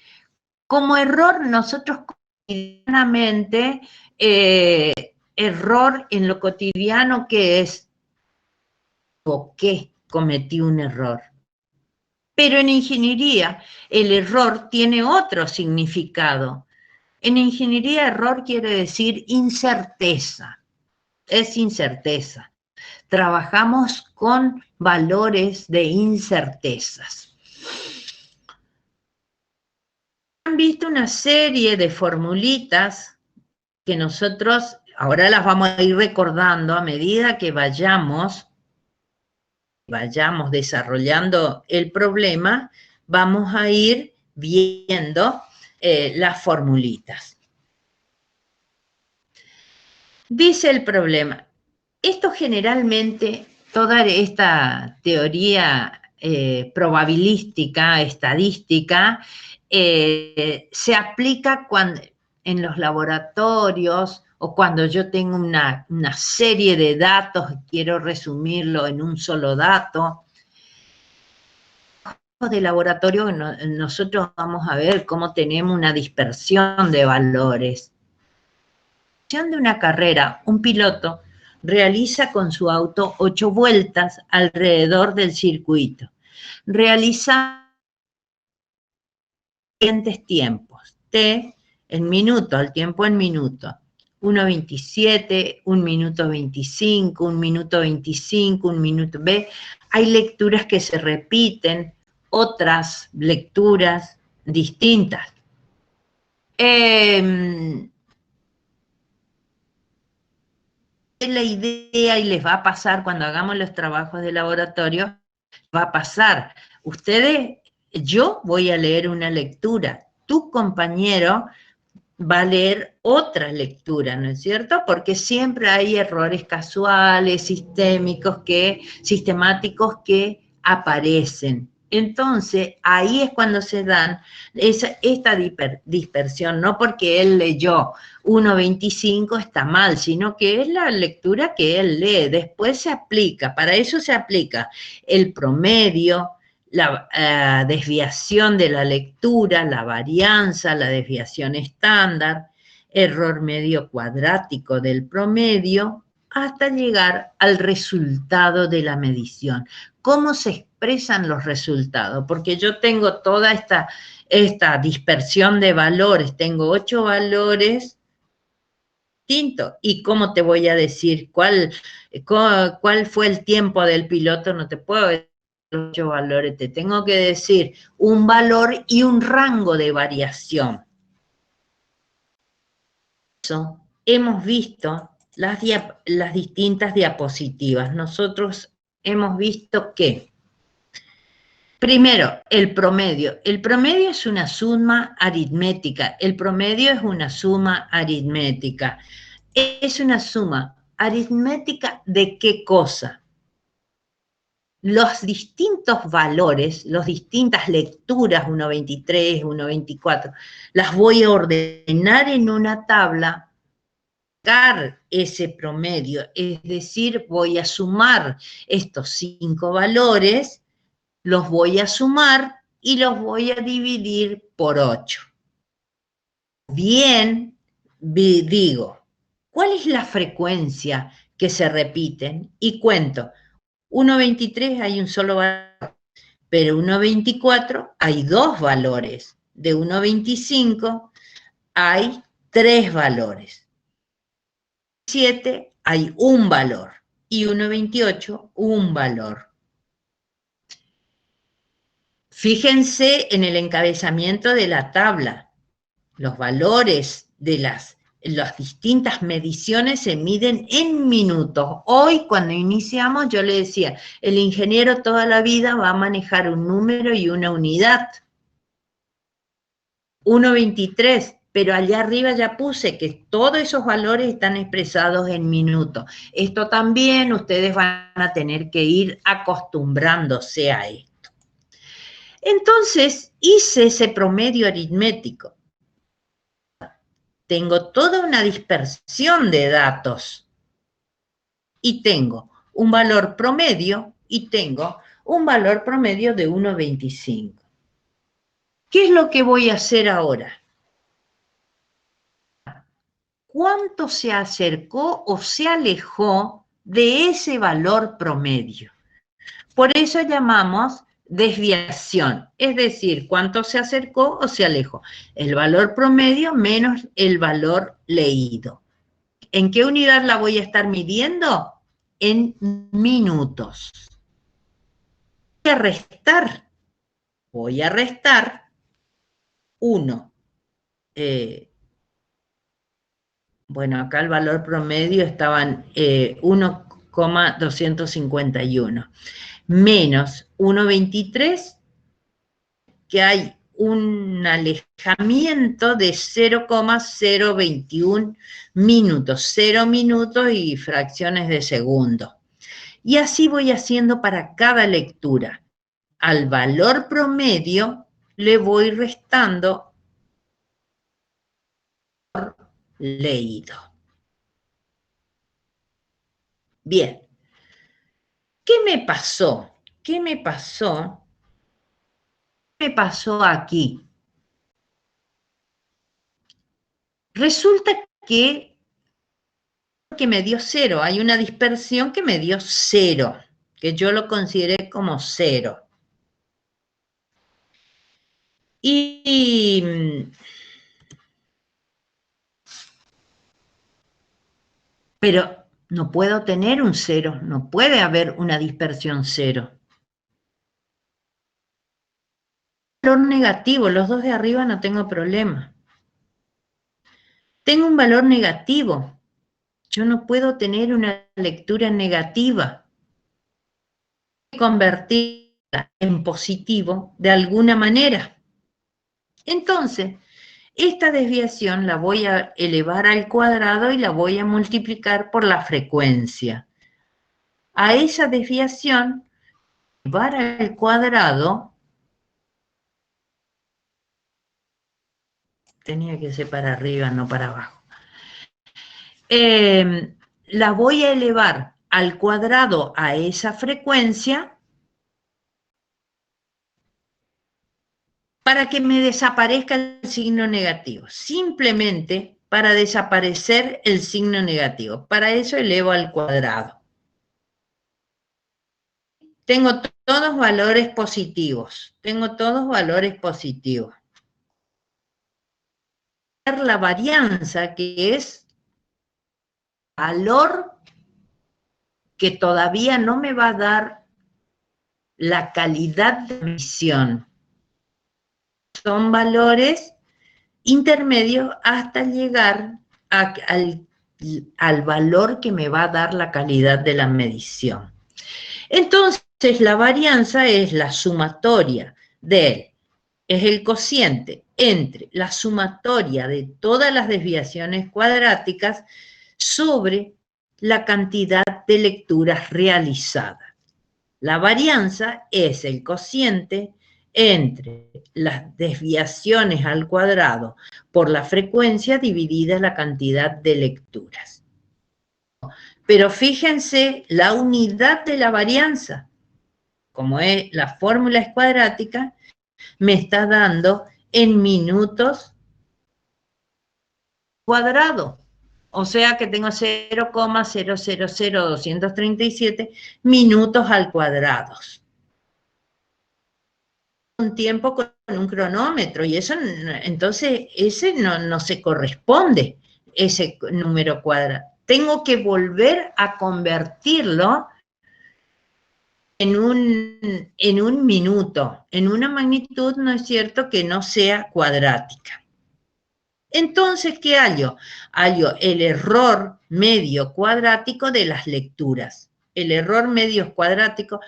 como error nosotros cotidianamente, error en lo cotidiano que es, ¿o qué? Cometí un error. Pero en ingeniería el error tiene otro significado. En ingeniería error quiere decir incerteza, es incerteza. Trabajamos con valores de incertezas. Han visto una serie de formulitas que nosotros ahora las vamos a ir recordando a medida que vayamos desarrollando el problema, vamos a ir viendo las formulitas. Dice el problema, esto generalmente, toda esta teoría probabilística, estadística, se aplica en los laboratorios o cuando yo tengo una serie de datos y quiero resumirlo en un solo dato. De laboratorio nosotros vamos a ver cómo tenemos una dispersión de valores. De una carrera, un piloto realiza con su auto 8 vueltas alrededor del circuito. Realiza siguientes tiempos. T en minuto, el tiempo en minuto. 1:27, 1 minuto 25, 1 minuto 25, 1 minuto. ¿Ve? Hay lecturas que se repiten, otras lecturas distintas. La idea, y les va a pasar cuando hagamos los trabajos de laboratorio, va a pasar. Ustedes, yo voy a leer una lectura, tu compañero va a leer otra lectura, ¿no es cierto? Porque siempre hay errores casuales, sistemáticos que aparecen. Entonces, ahí es cuando se dan esta dispersión, no porque él leyó 1:25 está mal, sino que es la lectura que él lee. Después se aplica, para eso se aplica el promedio, la desviación de la lectura, la varianza, la desviación estándar, error medio cuadrático del promedio, hasta llegar al resultado de la medición. ¿Cómo se expresan los resultados? Porque yo tengo toda esta dispersión de valores, tengo 8 valores distintos. ¿Y cómo te voy a decir cuál fue el tiempo del piloto? No te puedo decir 8 valores, te tengo que decir un valor y un rango de variación. Eso hemos visto las distintas diapositivas. Nosotros hemos visto que, primero, el promedio. El promedio es una suma aritmética. El promedio es una suma aritmética. Es una suma aritmética ¿de qué cosa? Los distintos valores, las distintas lecturas, 1:23, 1:24, las voy a ordenar en una tabla ese promedio, es decir, voy a sumar estos 5 valores, los voy a sumar y los voy a dividir por 8. Bien, digo, ¿cuál es la frecuencia que se repiten? Y cuento, 1,23 hay un solo valor, pero 1,24 hay 2 valores, de 1,25 hay 3 valores, 7 hay un valor y 1,28 un valor. Fíjense en el encabezamiento de la tabla. Los valores de las distintas mediciones se miden en minutos. Hoy, cuando iniciamos, yo le decía, el ingeniero toda la vida va a manejar un número y una unidad. 1,23, pero allá arriba ya puse que todos esos valores están expresados en minutos. Esto también ustedes van a tener que ir acostumbrándose a esto. Entonces, hice ese promedio aritmético. Tengo toda una dispersión de datos y tengo un valor promedio y tengo un valor promedio de 1,25. ¿Qué es lo que voy a hacer ahora? ¿Cuánto se acercó o se alejó de ese valor promedio? Por eso llamamos desviación, es decir, cuánto se acercó o se alejó. El valor promedio menos el valor leído. ¿En qué unidad la voy a estar midiendo? En minutos. Voy a restar 1. Bueno, acá el valor promedio estaban 1,251. Menos 1,23, que hay un alejamiento de 0,021 minutos, 0 minutos y fracciones de segundo. Y así voy haciendo para cada lectura. Al valor promedio le voy restando leído. Bien. ¿Qué me pasó? ¿Qué me pasó? ¿Qué me pasó aquí? Resulta que me dio 0. Hay una dispersión que me dio 0, que yo lo consideré como 0. Pero no puedo tener un 0, no puede haber una dispersión 0. Valor negativo, los dos de arriba no tengo problema. Tengo un valor negativo. Yo no puedo tener una lectura negativa. Convertirla en positivo de alguna manera. Entonces, esta desviación la voy a elevar al cuadrado y la voy a multiplicar por la frecuencia. A esa desviación, elevar al cuadrado, tenía que ser para arriba, no para abajo. La voy a elevar al cuadrado a esa frecuencia para que me desaparezca el signo negativo. Simplemente para desaparecer el signo negativo. Para eso elevo al cuadrado. Tengo todos valores positivos. Tengo todos valores positivos. La varianza, que es valor que todavía no me va a dar la calidad de medición. Son valores intermedios hasta llegar al valor que me va a dar la calidad de la medición. Entonces, la varianza es la sumatoria es el cociente entre la sumatoria de todas las desviaciones cuadráticas sobre la cantidad de lecturas realizadas. La varianza es el cociente entre las desviaciones al cuadrado por la frecuencia dividida la cantidad de lecturas. Pero fíjense la unidad de la varianza, como es, la fórmula es cuadrática, me está dando en minutos cuadrado. O sea que tengo 0,000237 minutos al cuadrado. Un tiempo con un cronómetro y eso, entonces, ese no se corresponde, ese número cuadrado. Tengo que volver a convertirlo en un minuto, en una magnitud, ¿no es cierto?, que no sea cuadrática. Entonces, ¿qué hallo? Hallo el error medio cuadrático de las lecturas. El error medio cuadrático,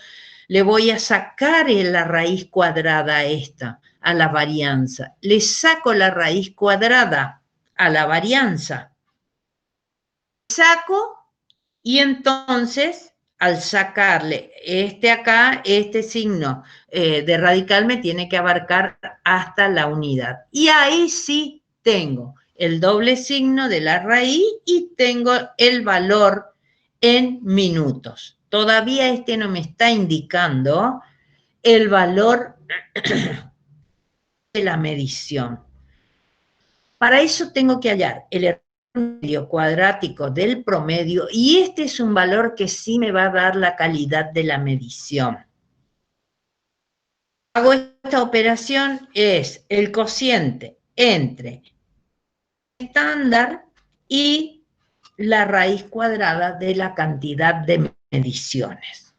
le voy a sacar la raíz cuadrada a esta, a la varianza. Le saco la raíz cuadrada a la varianza. Saco y entonces, al sacarle acá, este signo de radical me tiene que abarcar hasta la unidad. Y ahí sí tengo el doble signo de la raíz y tengo el valor en minutos. Todavía no me está indicando el valor de la medición. Para eso tengo que hallar el error medio cuadrático del promedio y este es un valor que sí me va a dar la calidad de la medición. Hago esta operación, es el cociente entre estándar y la raíz cuadrada de la cantidad de mediciones.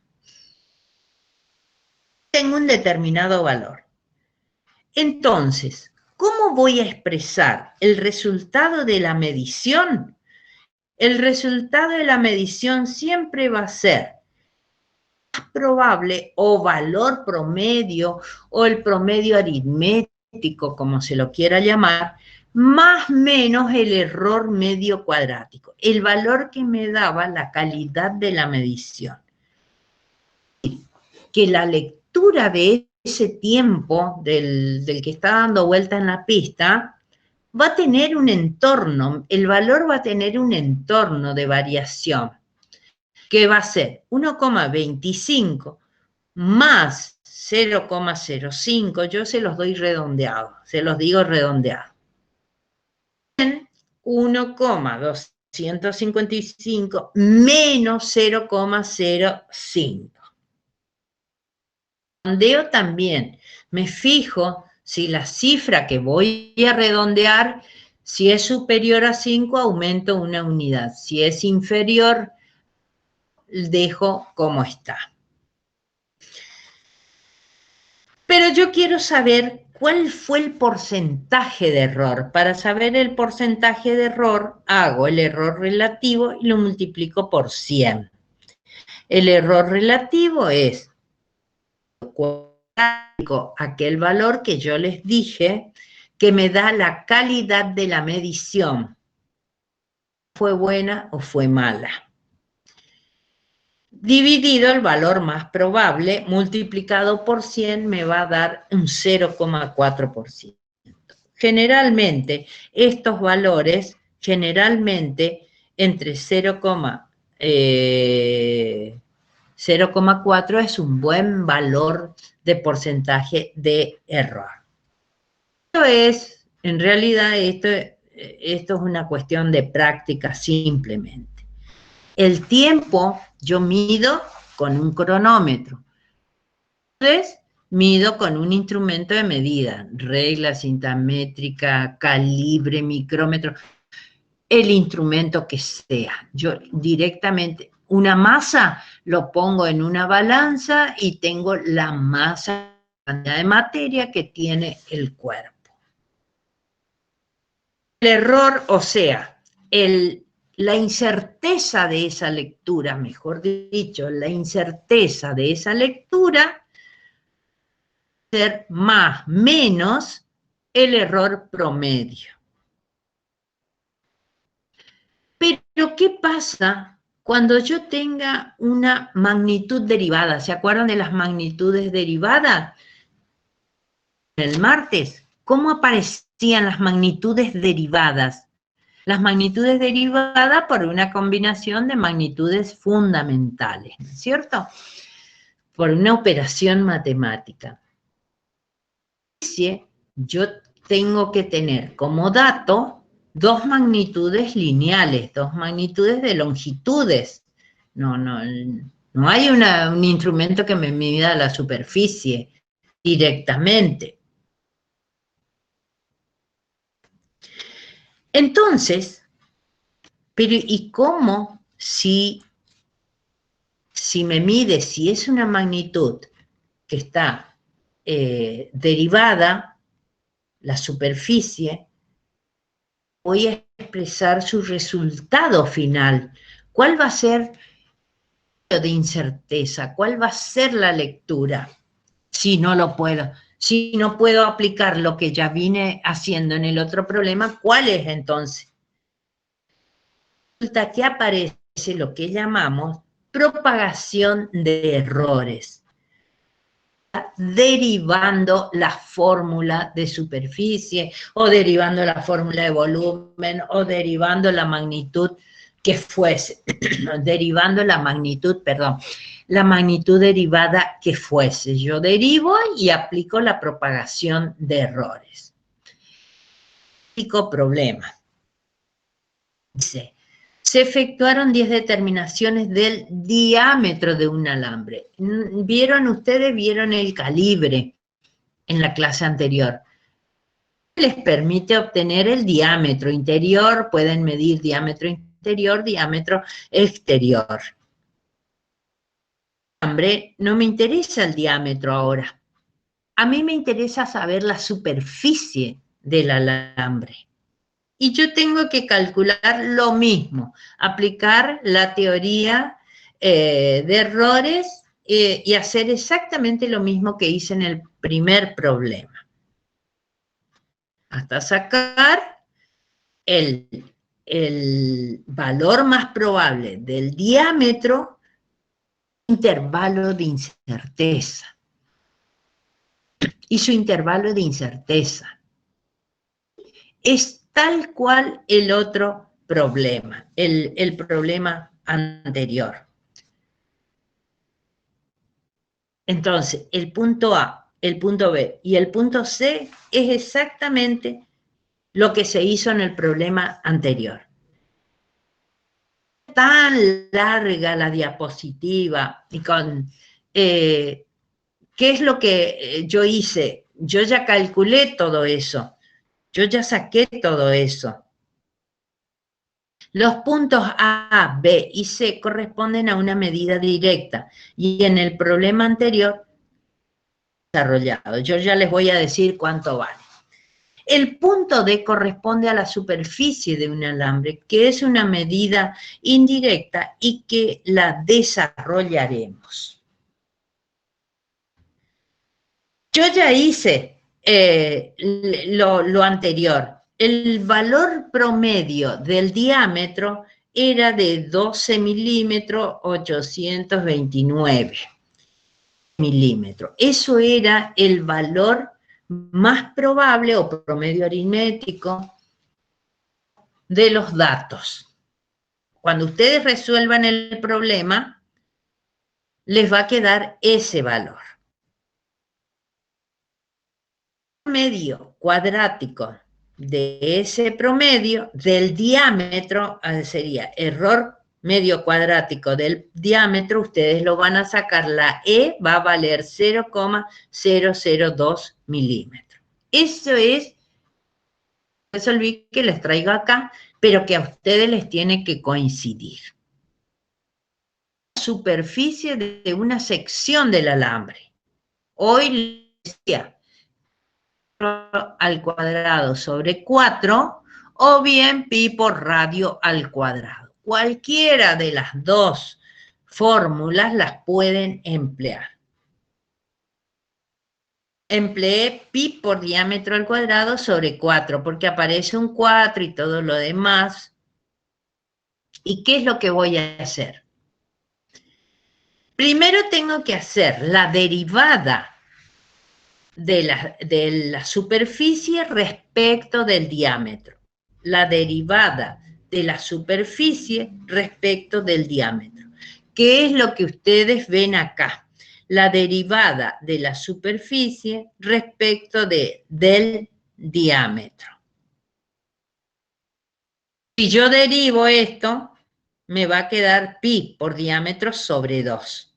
Tengo un determinado valor. Entonces, ¿cómo voy a expresar el resultado de la medición? El resultado de la medición siempre va a ser más probable o valor promedio o el promedio aritmético, como se lo quiera llamar, más menos el error medio cuadrático, el valor que me daba la calidad de la medición. Que la lectura de ese tiempo del que está dando vuelta en la pista va a tener un entorno, el valor va a tener un entorno de variación, que va a ser 1,25 más 0,05, yo se los doy redondeados, se los digo redondeados. 1,255 menos 0,05. Redondeo también, me fijo si la cifra que voy a redondear, si es superior a 5, aumento una unidad. Si es inferior, dejo como está. Pero yo quiero saber cuál fue el porcentaje de error. Para saber el porcentaje de error, hago el error relativo y lo multiplico por 100. El error relativo es aquel valor que yo les dije que me da la calidad de la medición. ¿Fue buena o fue mala? Dividido el valor más probable, multiplicado por 100, me va a dar un 0,4%. Generalmente, estos valores, generalmente, entre 0,4 es un buen valor de porcentaje de error. En realidad, esto es una cuestión de práctica simplemente. El tiempo yo mido con un cronómetro. Entonces, mido con un instrumento de medida, regla, cinta métrica, calibre, micrómetro, el instrumento que sea. Yo directamente, una masa, lo pongo en una balanza y tengo la masa, la cantidad de materia que tiene el cuerpo. El error, o sea, la incerteza de esa lectura, mejor dicho, la incerteza de esa lectura, ser más, menos el error promedio. Pero, ¿qué pasa cuando yo tenga una magnitud derivada? ¿Se acuerdan de las magnitudes derivadas? el martes, cómo aparecían las magnitudes derivadas. Las magnitudes derivadas por una combinación de magnitudes fundamentales, ¿no es cierto? Por una operación matemática. Yo tengo que tener como dato dos magnitudes lineales, dos magnitudes de longitudes. No hay un instrumento que me mida la superficie directamente. Entonces, pero ¿y cómo si me mide, si es una magnitud que está derivada, la superficie, voy a expresar su resultado final? ¿Cuál va a ser de incerteza? ¿Cuál va a ser la lectura? Si no lo puedo, si no puedo aplicar lo que ya vine haciendo en el otro problema, ¿cuál es entonces? Resulta que aparece lo que llamamos propagación de errores, derivando la fórmula de superficie, o derivando la fórmula de volumen, o derivando la magnitud que fuese, derivando la magnitud, perdón, la magnitud derivada que fuese. Yo derivo y aplico la propagación de errores. Típico problema. Dice, se efectuaron 10 determinaciones del diámetro de un alambre. ¿Vieron ustedes? ¿Vieron el calibre en la clase anterior? Les permite obtener el diámetro interior, pueden medir diámetro interior, diámetro exterior. No me interesa el diámetro ahora. A mí me interesa saber la superficie del alambre. Y yo tengo que calcular lo mismo, aplicar la teoría de errores y hacer exactamente lo mismo que hice en el primer problema. Hasta sacar el valor más probable del diámetro, intervalo de incerteza. Y su intervalo de incerteza es tal cual el otro problema, el problema anterior. Entonces, el punto A, el punto B y el punto C es exactamente lo que se hizo en el problema anterior. Tan larga la diapositiva y con... ¿qué es lo que yo hice? Yo ya calculé todo eso. Yo ya saqué todo eso. Los puntos A, B y C corresponden a una medida directa y en el problema anterior desarrollado. Yo ya les voy a decir cuánto vale. El punto D corresponde a la superficie de un alambre, que es una medida indirecta y que la desarrollaremos. Yo ya hice lo anterior. El valor promedio del diámetro era de 12 milímetros, 829 milímetros. Eso era el valor más probable o promedio aritmético de los datos. Cuando ustedes resuelvan el problema, les va a quedar ese valor. Medio cuadrático de ese promedio del diámetro sería error medio cuadrático del diámetro, ustedes lo van a sacar, la E va a valer 0,002 milímetros. Eso es, resolví que les traigo acá, pero que a ustedes les tiene que coincidir. Superficie de una sección del alambre. Hoy les decía, al cuadrado sobre 4 o bien pi por radio al cuadrado. Cualquiera de las dos fórmulas las pueden emplear. Empleé pi por diámetro al cuadrado sobre 4 porque aparece un 4 y todo lo demás. ¿Y qué es lo que voy a hacer? Primero tengo que hacer la derivada de la superficie respecto del diámetro. La derivada de la superficie respecto del diámetro. ¿Qué es lo que ustedes ven acá? La derivada de la superficie respecto del diámetro. Si yo derivo esto, me va a quedar pi por diámetro sobre 2.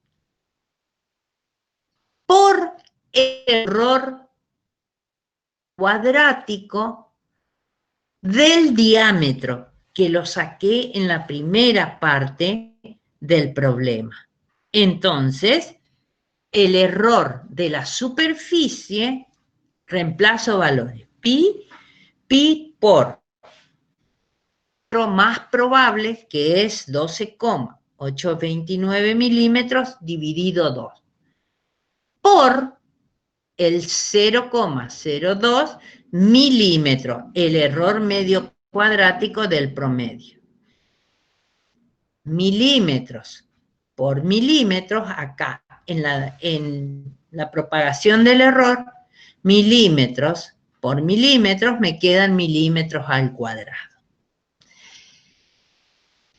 Por error cuadrático del diámetro, que lo saqué en la primera parte del problema. Entonces, el error de la superficie, reemplazo valores. Pi por lo más probable, que es 12,829 milímetros dividido 2, por el 0,02 milímetros, el error medio cuadrático del promedio. Milímetros por milímetros, acá en la propagación del error, milímetros por milímetros me quedan milímetros al cuadrado.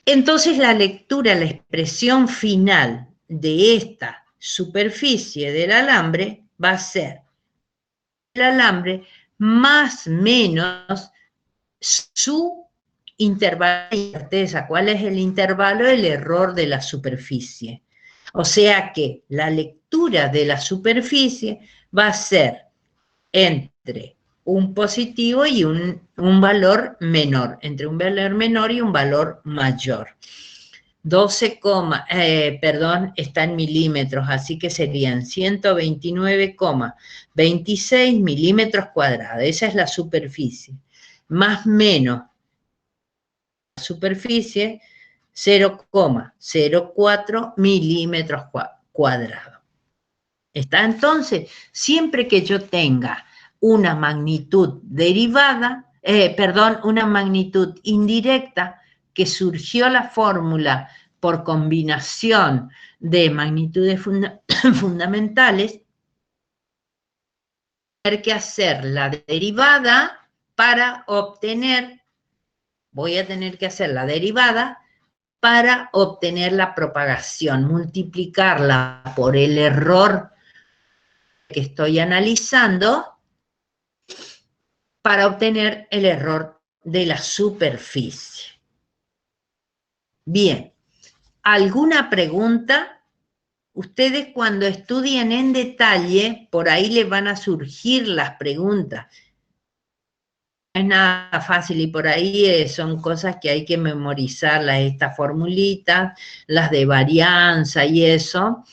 Entonces la lectura, la expresión final de esta superficie del alambre va a ser el alambre más menos su intervalo de incerteza. ¿Cuál es el intervalo? El error de la superficie. O sea que la lectura de la superficie va a ser entre un positivo y un valor menor, entre un valor menor y un valor mayor. 12, está en milímetros, así que serían 129,26 milímetros cuadrados. Esa es la superficie. Más menos la superficie, 0,04 milímetros cuadrados. ¿Está? Entonces, siempre que yo tenga una magnitud derivada, una magnitud indirecta, que surgió la fórmula por combinación de magnitudes fundamentales, tener que hacer la derivada para obtener, voy a tener que hacer la derivada para obtener la propagación, multiplicarla por el error que estoy analizando para obtener el error de la superficie. Bien, ¿alguna pregunta? Ustedes cuando estudien en detalle, por ahí les van a surgir las preguntas. No es nada fácil y por ahí son cosas que hay que memorizarlas, estas formulitas, las de varianza y eso,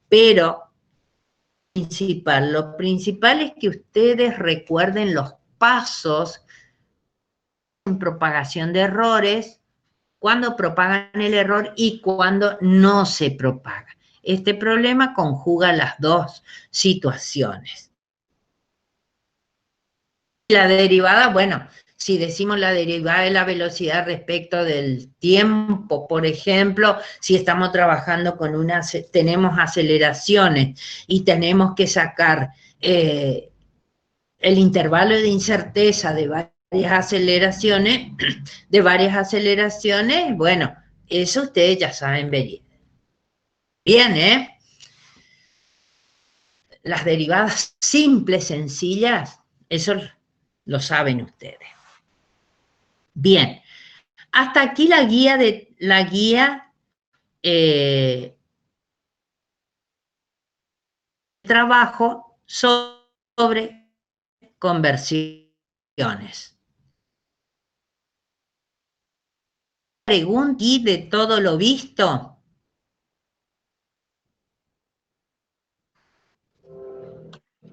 pero lo principal es que ustedes recuerden los pasos en propagación de errores, cuando propagan el error y cuando no se propaga. Este problema conjuga las dos situaciones. La derivada, bueno, si decimos la derivada de la velocidad respecto del tiempo, por ejemplo, si estamos trabajando con tenemos aceleraciones y tenemos que sacar el intervalo de incerteza de varias aceleraciones, bueno, eso ustedes ya saben ver. Bien, ¿eh? Las derivadas simples, sencillas, eso lo saben ustedes. Bien, hasta aquí la guía trabajo sobre conversiones. Pregunta y de todo lo visto.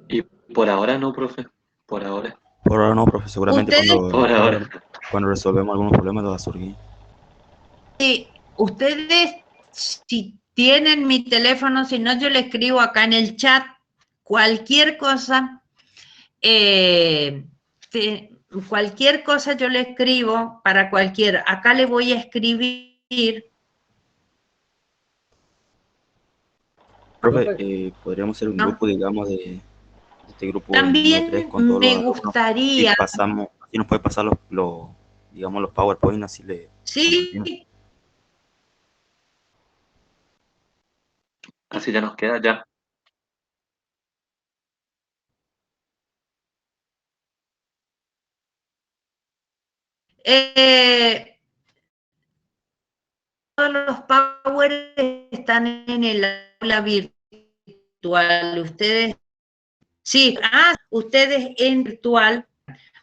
Y por ahora no, profe. Por ahora. Por ahora no, profe. Seguramente ¿Ustedes? cuando resolvemos algunos problemas va a surgir. Sí, ustedes, si tienen mi teléfono, si no, yo le escribo acá en el chat cualquier cosa. Cualquier cosa yo le escribo para cualquier. Acá le voy a escribir. Profe, podríamos hacer un grupo, digamos, de este grupo del número 3 También con todos los me alumnos. gustaría, Y pasamos, así nos puede pasar digamos, los PowerPoint, así le compartimos. sí, Así ya nos queda ya. todos los Power están en el aula virtual. Ustedes, sí, ustedes en virtual,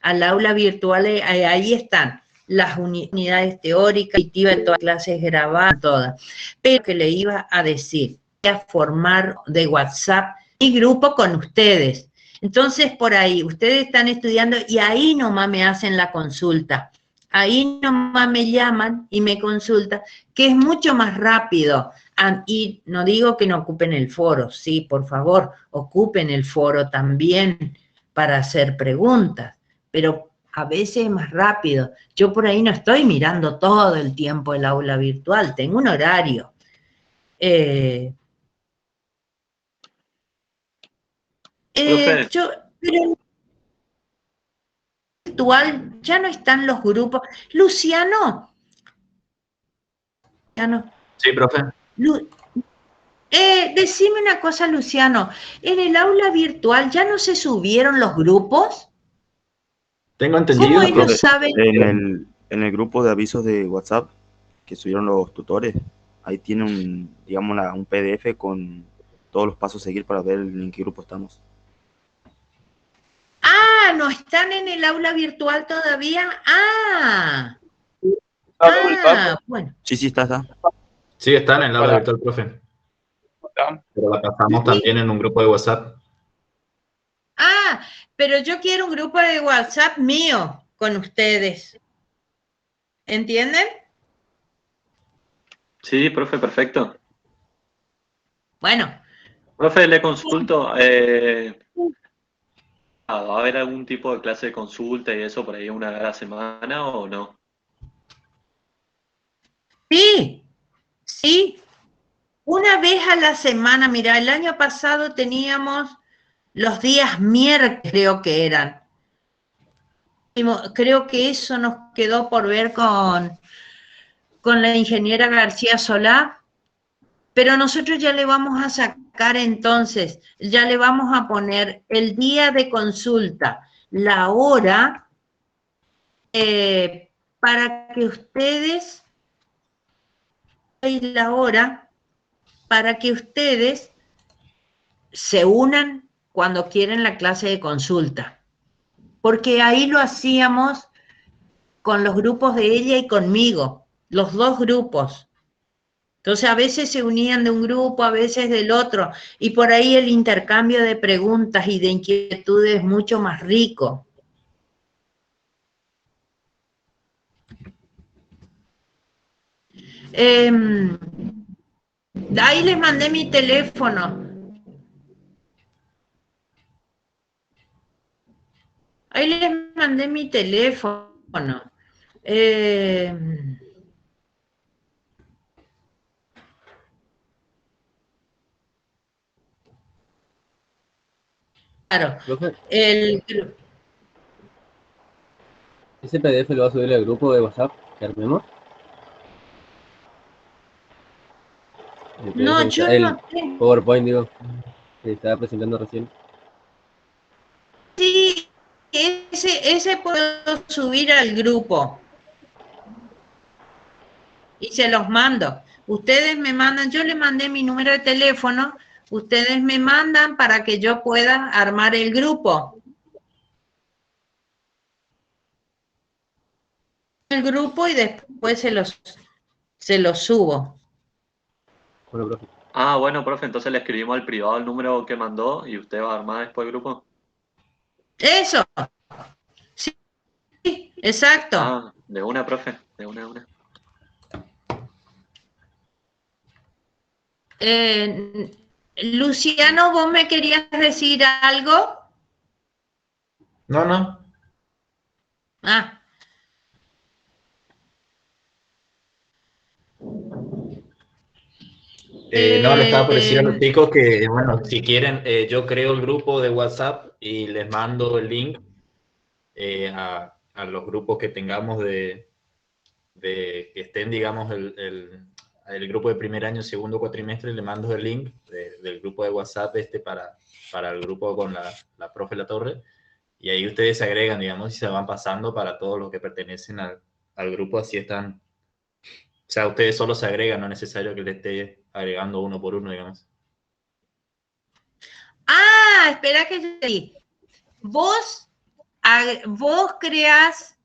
al aula virtual, ahí están las unidades teóricas, de todas clases grabadas, todas. Pero que le iba a decir, voy a formar de WhatsApp mi grupo con ustedes. Entonces, por ahí, ustedes están estudiando y ahí nomás me hacen la consulta. Ahí nomás me llaman y me consultan, que es mucho más rápido. Y no digo que no ocupen el foro, sí, por favor, ocupen el foro también para hacer preguntas, pero a veces es más rápido. Yo por ahí no estoy mirando todo el tiempo el aula virtual, tengo un horario. Profe, Pero en virtual ya no están los grupos. Luciano, Sí, profe. Decime una cosa, Luciano, ¿en el aula virtual ya no se subieron los grupos? Tengo ¿Cómo entendido, ellos profe. saben? En el grupo de avisos de WhatsApp que subieron los tutores, ahí tiene digamos, un PDF con todos los pasos a seguir para ver en qué grupo estamos. ¿No están en el aula virtual todavía? Bueno. Sí, está. Sí, están en el aula virtual, profe. Pero la pasamos también en un grupo de WhatsApp. Pero yo quiero un grupo de WhatsApp mío con ustedes. ¿Entienden? sí, profe, perfecto. Bueno. Profe, le consulto, ¿va a haber algún tipo de clase de consulta y eso por ahí una vez a la semana o no? Sí. Una vez a la semana, mira, el año pasado teníamos los días miércoles, creo que eran. Creo que eso nos quedó por ver con la ingeniera García Solá, pero nosotros ya le vamos a sacar entonces, ya le vamos a poner el día de consulta, la hora, para que ustedes, se unan cuando quieren la clase de consulta. Porque ahí lo hacíamos con los grupos de ella y conmigo, los dos grupos. Entonces a veces se unían de un grupo, a veces del otro, y por ahí el intercambio de preguntas y de inquietudes es mucho más rico. Ahí les mandé mi teléfono. Ahí les mandé mi teléfono. Claro. ¿Ese PDF lo va a subir al grupo de WhatsApp que armemos? No, yo no tengo. PowerPoint, digo, que estaba presentando recién. Sí, ese puedo subir al grupo. Y se los mando. Ustedes me mandan, yo le mandé mi número de teléfono, ustedes me mandan para que yo pueda armar el grupo. El grupo y después se los subo. Bueno, profe. Bueno, profe, entonces le escribimos al privado el número que mandó y usted va a armar después el grupo. Eso. Sí, exacto. De una, profe, de una. Luciano, ¿vos me querías decir algo? No. No, le estaba por decir a los chicos que, bueno, si quieren, yo creo el grupo de WhatsApp y les mando el link a los grupos que tengamos de que estén, digamos, el grupo de primer año, segundo cuatrimestre, le mando el link del grupo de WhatsApp para el grupo con la profe La Torre, y ahí ustedes se agregan, digamos, y se van pasando para todos los que pertenecen al grupo, así están. O sea, ustedes solo se agregan, no es necesario que le esté agregando uno por uno, digamos. Ah, espera que yo leí. Vos creás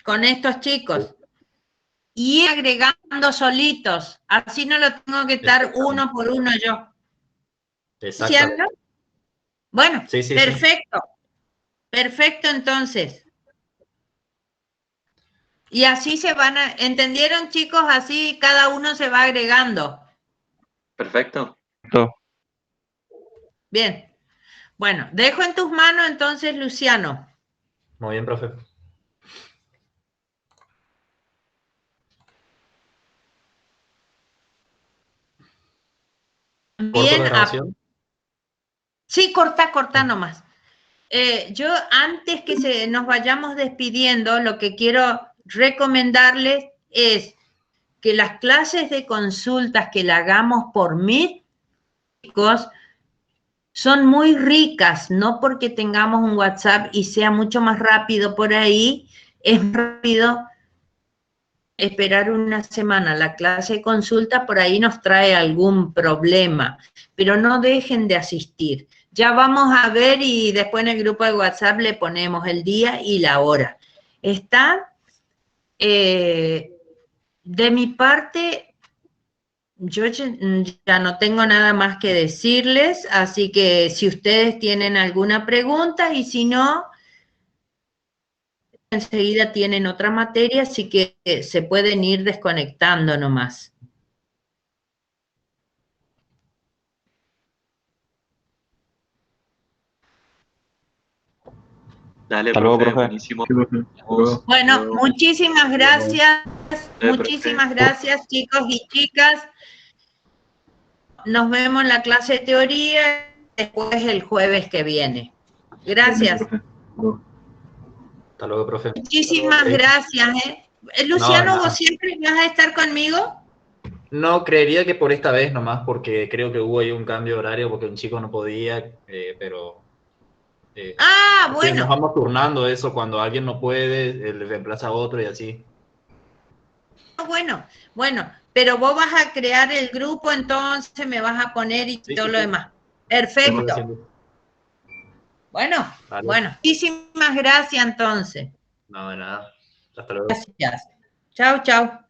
con estos chicos y agregando solitos. Así no lo tengo que estar uno por uno yo. Exacto. Bueno, sí, perfecto. Sí. Perfecto, entonces. Y así se van a... ¿Entendieron, chicos? Así cada uno se va agregando. Perfecto. Bien. Bueno, dejo en tus manos entonces, Luciano. Muy bien, profe. ¿Corto la grabación? Sí, corta nomás. Yo, antes que nos vayamos despidiendo, lo que quiero recomendarles es que las clases de consultas que la hagamos por Meet, chicos, son muy ricas, no porque tengamos un WhatsApp y sea mucho más rápido por ahí, es rápido esperar una semana. La clase de consulta por ahí nos trae algún problema, pero no dejen de asistir. Ya vamos a ver y después en el grupo de WhatsApp le ponemos el día y la hora. Está, de mi parte, yo ya no tengo nada más que decirles, así que si ustedes tienen alguna pregunta y si no, enseguida tienen otra materia, así que se pueden ir desconectando nomás. Dale, profe, buenísimo. Bueno, muchísimas gracias. Muchísimas gracias, chicos y chicas. Nos vemos en la clase de teoría después el jueves que viene. Gracias. Hasta luego, profe. Muchísimas gracias. Luciano, ¿vos siempre vas a estar conmigo? No, creería que por esta vez nomás, porque creo que hubo ahí un cambio de horario, porque un chico no podía, pero... bueno. Nos vamos turnando eso, cuando alguien no puede, le reemplaza a otro y así. Bueno, pero vos vas a crear el grupo, entonces me vas a poner y todo lo demás. Perfecto. Bueno, muchísimas gracias entonces. No, de nada. Hasta luego. Gracias. Chao, chao.